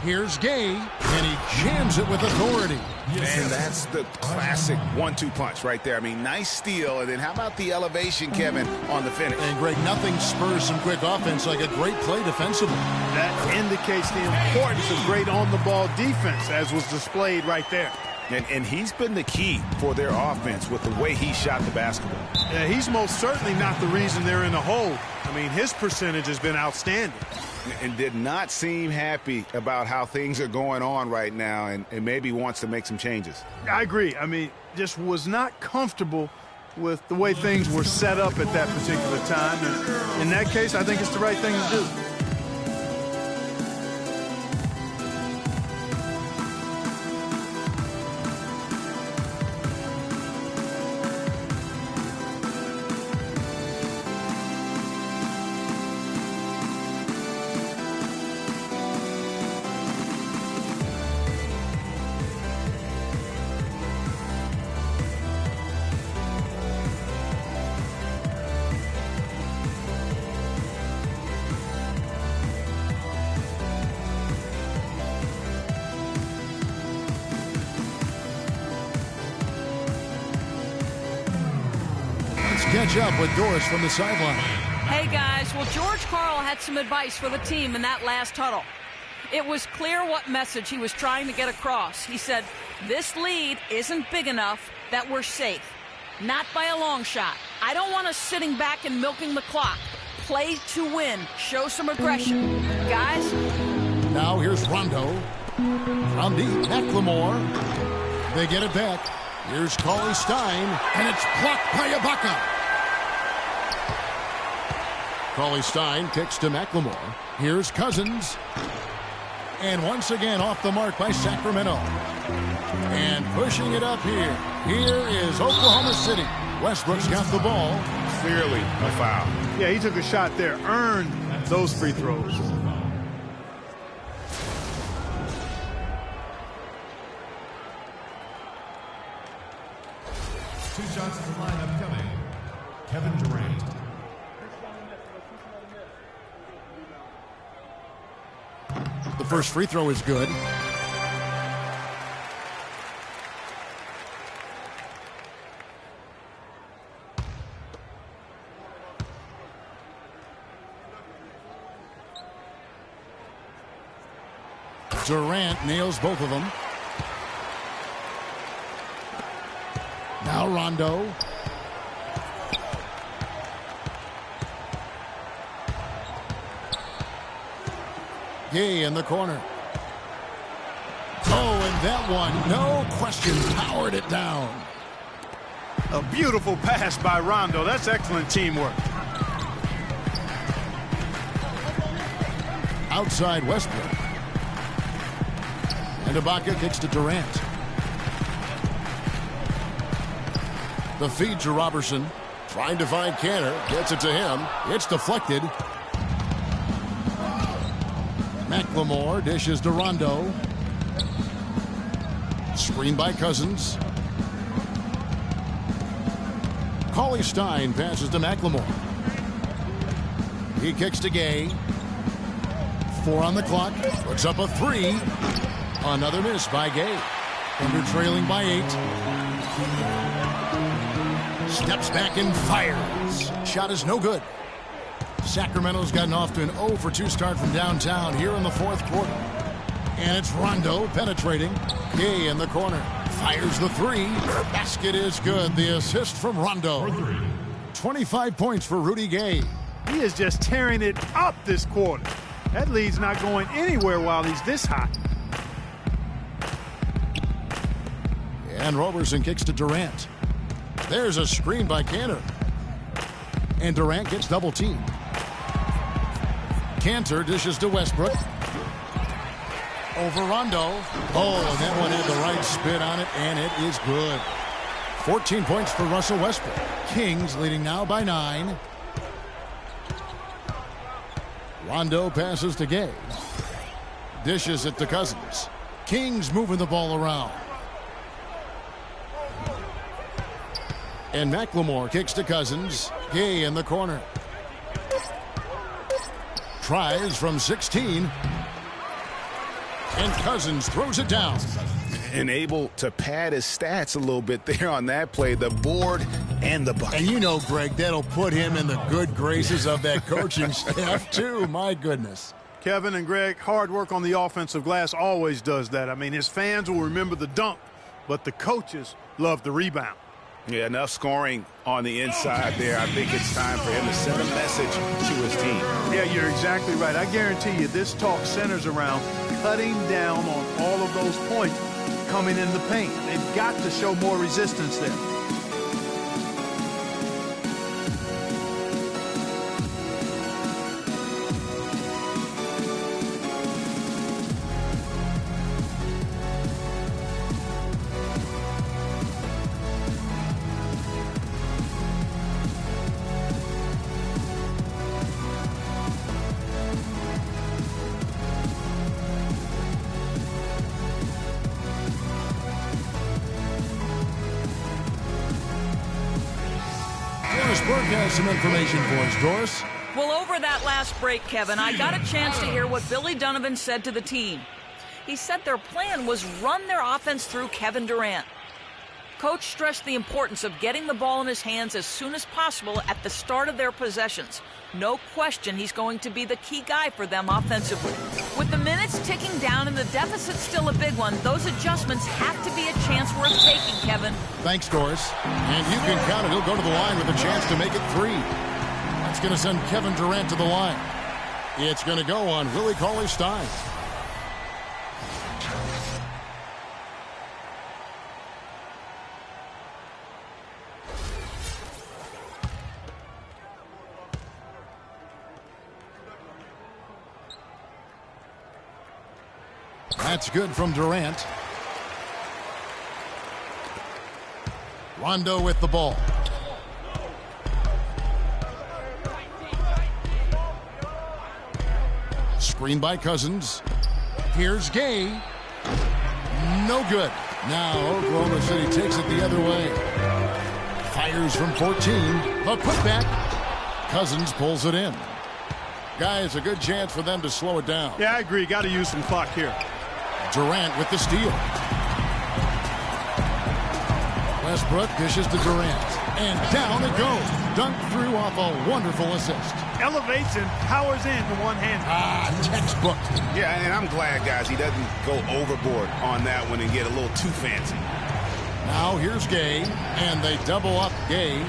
Here's Gay, and he jams it with authority. And that's the classic 1-2 punch right there. I mean, nice steal, and then how about the elevation, Kevin, on the finish? And, Greg, nothing spurs some quick offense like a great play defensively. That indicates the importance of great on-the-ball defense, as was displayed right there. And he's been the key for their offense with the way he shot the basketball. Yeah, he's most certainly not the reason they're in the hole. I mean, his percentage has been outstanding. And did not seem happy about how things are going on right now, and maybe wants to make some changes. I agree. I mean, just was not comfortable with the way things were set up at that particular time. And in that case, I think it's the right thing to do. catch up with Doris from the sideline. Hey, guys. Well, George Karl had some advice for the team in that last huddle. It was clear what message he was trying to get across. He said, this lead isn't big enough that we're safe. Not by a long shot. I don't want us sitting back and milking the clock. Play to win. Show some aggression. Guys? Now here's Rondo. From the McLemore. They get it back. Here's Cauley Stein, and it's blocked by Ibaka. Cauley Stein kicks to McLemore. Here's Cousins. And once again off the mark by Sacramento. And pushing it up here. Here is Oklahoma City. Westbrook's got the ball. Clearly a foul. Yeah, he took a shot there. Earned those free throws. 2 shots in the lineup coming. Kevin Durant. The first free throw is good. Durant nails both of them. Now Rondo. Gay in the corner. Oh, and that one, no question, powered it down. A beautiful pass by Rondo. That's excellent teamwork. Outside Westbrook. And Ibaka kicks to Durant. The feed to Robertson. Trying to find Canner. Gets it to him. It's deflected. McLemore dishes to Rondo. Screen by Cousins. Cauley Stein passes to McLemore. He kicks to Gay. 4 on the clock. Puts up a 3. Another miss by Gay. Thunder trailing by 8. Steps back and fires. Shot is no good. Sacramento's gotten off to an 0 for 2 start from downtown here in the 4th quarter. And it's Rondo penetrating. Gay in the corner. Fires the 3. Basket is good. The assist from Rondo. 25 points for Rudy Gay. He is just tearing it up this quarter. That lead's not going anywhere while he's this hot. And Robertson kicks to Durant. There's a screen by Cantor. And Durant gets double teamed. Cantor dishes to Westbrook. Over Rondo. Oh, and that one had the right spin on it, and it is good. 14 points for Russell Westbrook. Kings leading now by 9. Rondo passes to Gay. Dishes it to Cousins. Kings moving the ball around. And McLemore kicks to Cousins. Gay in the corner. Tries from 16. And Cousins throws it down. And able to pad his stats a little bit there on that play. The board and the bucket. And you know, Greg, that'll put him in the good graces of that coaching staff, too. My goodness. Kevin and Greg, hard work on the offensive glass always does that. I mean, his fans will remember the dunk, but the coaches love the rebound. Yeah, enough scoring on the inside there. I think it's time for him to send a message to his team. Yeah, you're exactly right. I guarantee you this talk centers around cutting down on all of those points coming in the paint. They've got to show more resistance there. Has some information for us, Doris. Well, over that last break, Kevin, I got a chance to hear what Billy Donovan said to the team. He said their plan was run their offense through Kevin Durant. coach stressed the importance of getting the ball in his hands as soon as possible at the start of their possessions. No question he's going to be the key guy for them offensively. With the minutes ticking down and the deficit still a big one, those adjustments have to be a chance worth taking, Kevin. Thanks, Doris. And you can count it. He'll go to the line with a chance to make it 3. That's going to send Kevin Durant to the line. It's going to go on Willie Cauley-Stein. That's good from Durant. Rondo with the ball. Screen by Cousins. Here's Gay. No good. Now Oklahoma City takes it the other way. Fires from 14. The putback. Cousins pulls it in. Guys, a good chance for them to slow it down. Yeah, I agree. Got to use some clock here. Durant with the steal. Westbrook dishes to Durant. And down it goes. Dunked through off a wonderful assist. Elevates and powers in the one-hand. Textbook. Yeah, and I'm glad, guys, he doesn't go overboard on that one and get a little too fancy. Now here's Gay. And they double up Gay.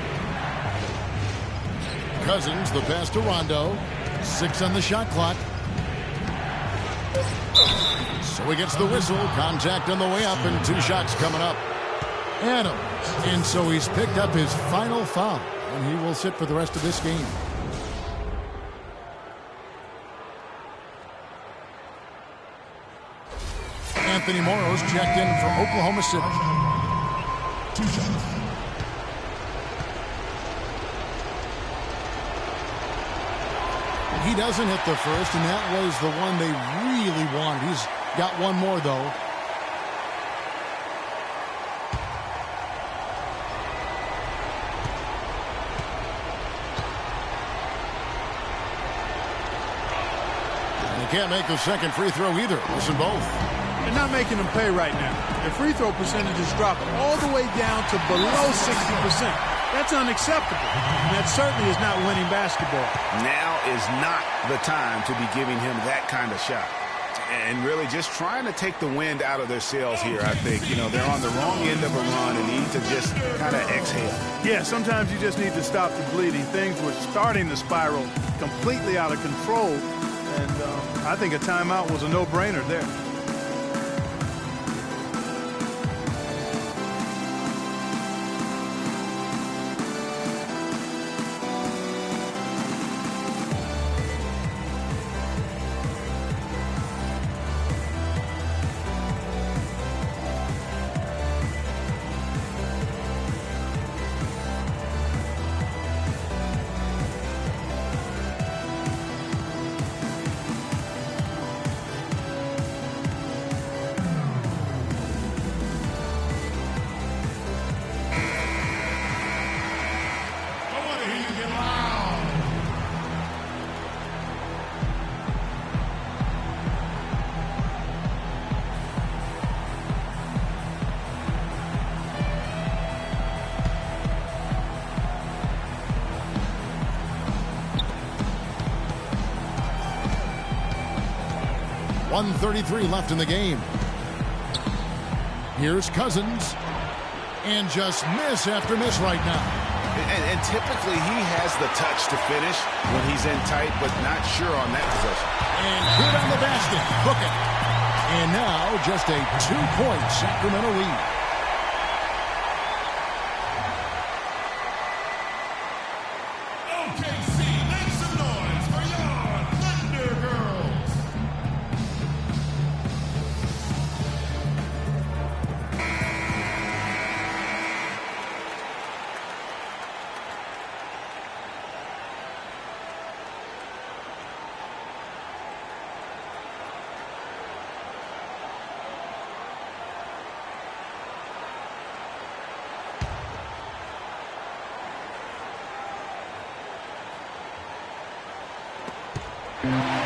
Cousins, the pass to Rondo. 6 on the shot clock. So he gets the whistle. Contact on the way up and 2 shots coming up. Adams. And so he's picked up his final foul. And he will sit for the rest of this game. Anthony Morrow's checked in from Oklahoma City. 2 shots. He doesn't hit the first, and that was the one they really wanted. He's got one more, though. And he can't make the second free throw either. Listen both. They're not making them pay right now. Their free throw percentages drop all the way down to below 60%. That's unacceptable. And that certainly is not winning basketball. Now is not the time to be giving him that kind of shot. And really just trying to take the wind out of their sails here, I think. You know, they're on the wrong end of a run and need to just kind of exhale. Yeah, sometimes you just need to stop the bleeding. Things were starting to spiral completely out of control. And I think a timeout was a no-brainer there. .133 left in the game. Here's Cousins. And just miss after miss right now. And typically he has the touch to finish when he's in tight, but not sure on that possession. And good on the basket. Hook it. And now just a 2-point Sacramento lead.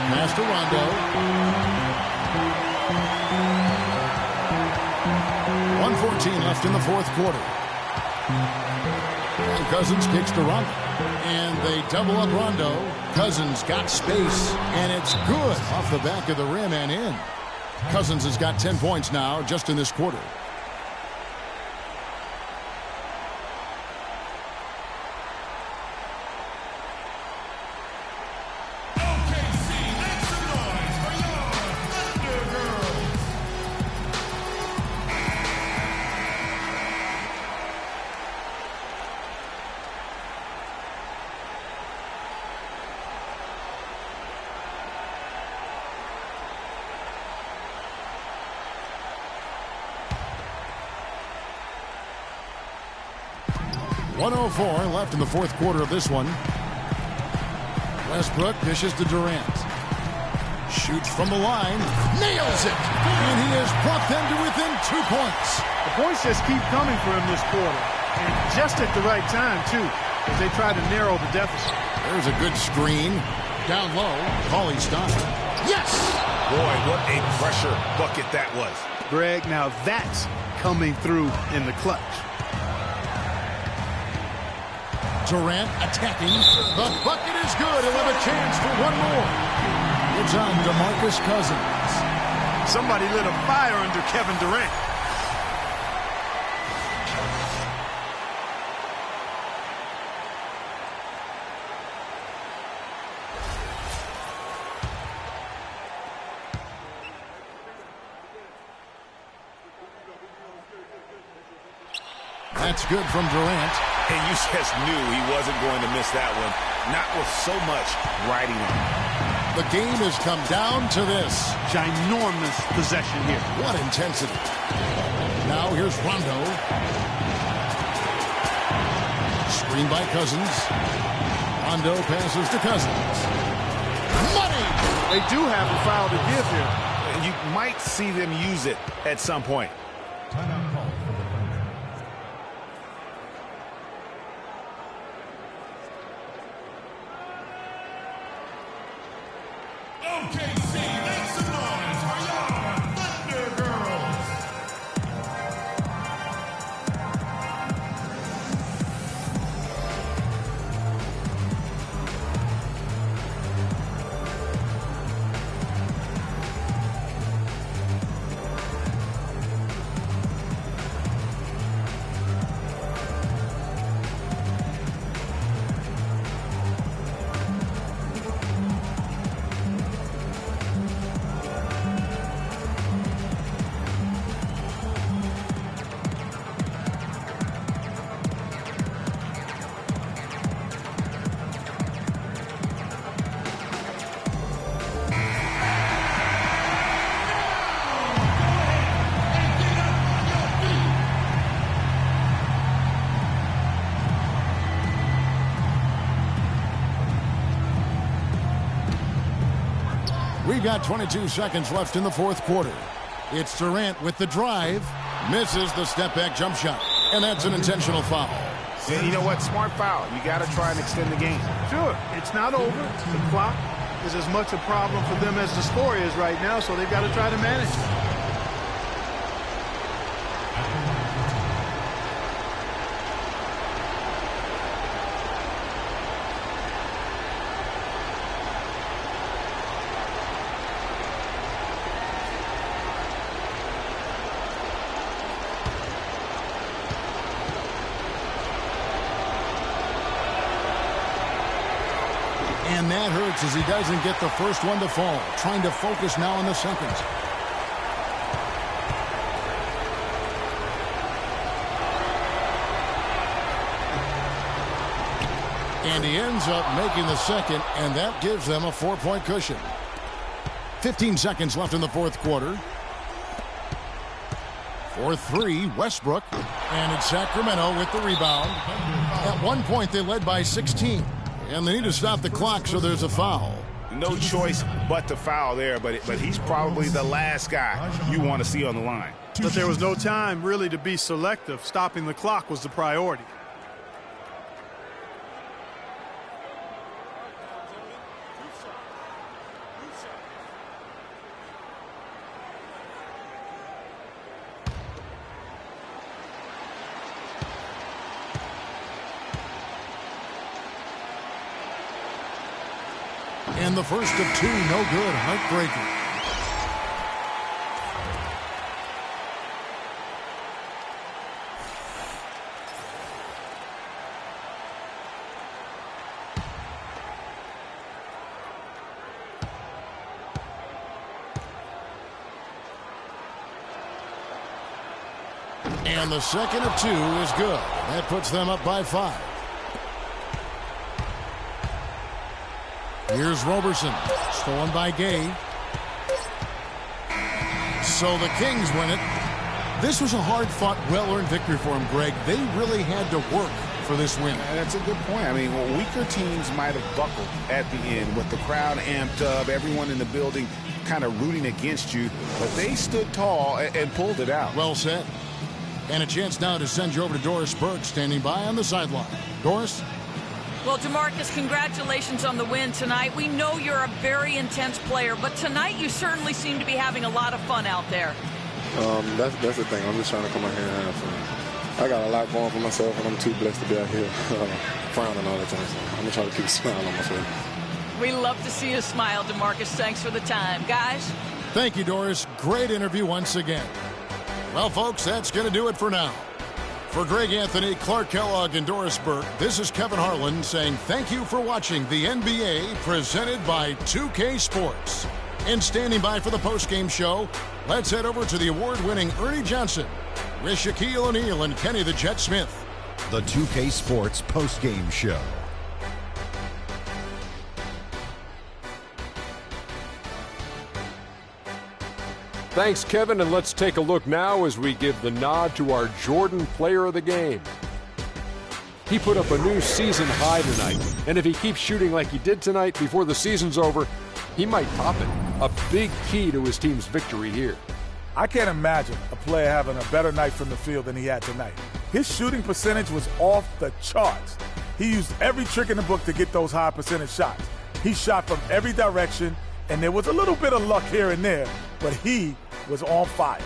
Pass to Rondo. 2:14 left in the fourth quarter. And Cousins kicks to Rondo. And they double up Rondo. Cousins got space, and it's good off the back of the rim and in. Cousins has got 10 points now just in this quarter. .104 left in the fourth quarter of this one. Westbrook dishes to Durant. Shoots from the line. Nails it. And he has brought them to within 2 points. The points just keep coming for him this quarter. And just at the right time, too, as they try to narrow the deficit. There's a good screen. Down low. Paulie stops it. Yes! Boy, what a pressure bucket that was. Greg, now that's coming through in the clutch. Durant attacking. The bucket is good. He'll have a chance for one more. It's on DeMarcus Cousins. Somebody lit a fire under Kevin Durant. That's good from Durant. And you just knew he wasn't going to miss that one. Not with so much riding on it. The game has come down to this. Ginormous possession here. What intensity. Now here's Rondo. Screen by Cousins. Rondo passes to Cousins. Money! They do have a foul to give here. You might see them use it at some point. Timeout call. OKC, make some noise for your Thunder Girls. We've got 22 seconds left in the fourth quarter. It's Durant with the drive. Misses the step-back jump shot. And that's an intentional foul. And you know what? Smart foul. You got to try and extend the game. Sure, it's not over. The clock is as much a problem for them as the score is right now, so they've got to try to manage it. And that hurts as he doesn't get the first one to fall. Trying to focus now on the second. And he ends up making the second, and that gives them a 4-point cushion. 15 seconds left in the fourth quarter. For three, Westbrook. And it's Sacramento with the rebound. At one point, they led by 16. And they need to stop the clock, so there's a foul. No choice but to foul there, but he's probably the last guy you want to see on the line. But there was no time really to be selective. Stopping the clock was the priority. And the first of two, no good, heartbreaker. And the second of two is good. That puts them up by 5. Here's Roberson. Stolen by Gay. So the Kings win it. This was a hard-fought, well-earned victory for them, Greg. They really had to work for this win. That's a good point. I mean, weaker teams might have buckled at the end with the crowd amped up, everyone in the building kind of rooting against you, but they stood tall and pulled it out. Well said. And a chance now to send you over to Doris Burke, standing by on the sideline. Doris? Well, DeMarcus, congratulations on the win tonight. We know you're a very intense player, but tonight you certainly seem to be having a lot of fun out there. That's the thing. I'm just trying to come out here and have fun. I got a lot going for myself, and I'm too blessed to be out here frowning all the time. So I'm going to try to keep a smile on my face. We love to see you smile, DeMarcus. Thanks for the time. Guys? Thank you, Doris. Great interview once again. Well, folks, that's going to do it for now. For Greg Anthony, Clark Kellogg, and Doris Burke, this is Kevin Harlan saying thank you for watching the NBA presented by 2K Sports. And standing by for the postgame show, let's head over to the award-winning Ernie Johnson with Shaquille O'Neal and Kenny the Jet Smith. The 2K Sports postgame show. Thanks, Kevin, and let's take a look now as we give the nod to our Jordan Player of the Game. He put up a new season high tonight, and if he keeps shooting like he did tonight before the season's over, he might top it. A big key to his team's victory here. I can't imagine a player having a better night from the field than he had tonight. His shooting percentage was off the charts. He used every trick in the book to get those high percentage shots. He shot from every direction, and there was a little bit of luck here and there, but he was on fire.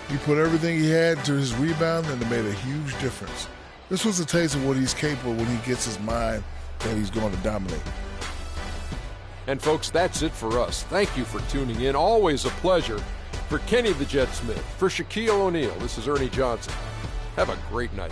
He put everything he had to his rebound, and it made a huge difference. This was a taste of what he's capable when he gets his mind that he's going to dominate. And folks, that's it for us. Thank you for tuning in. Always a pleasure. For Kenny the Jet Smith, for Shaquille O'Neal, this is Ernie Johnson. Have a great night.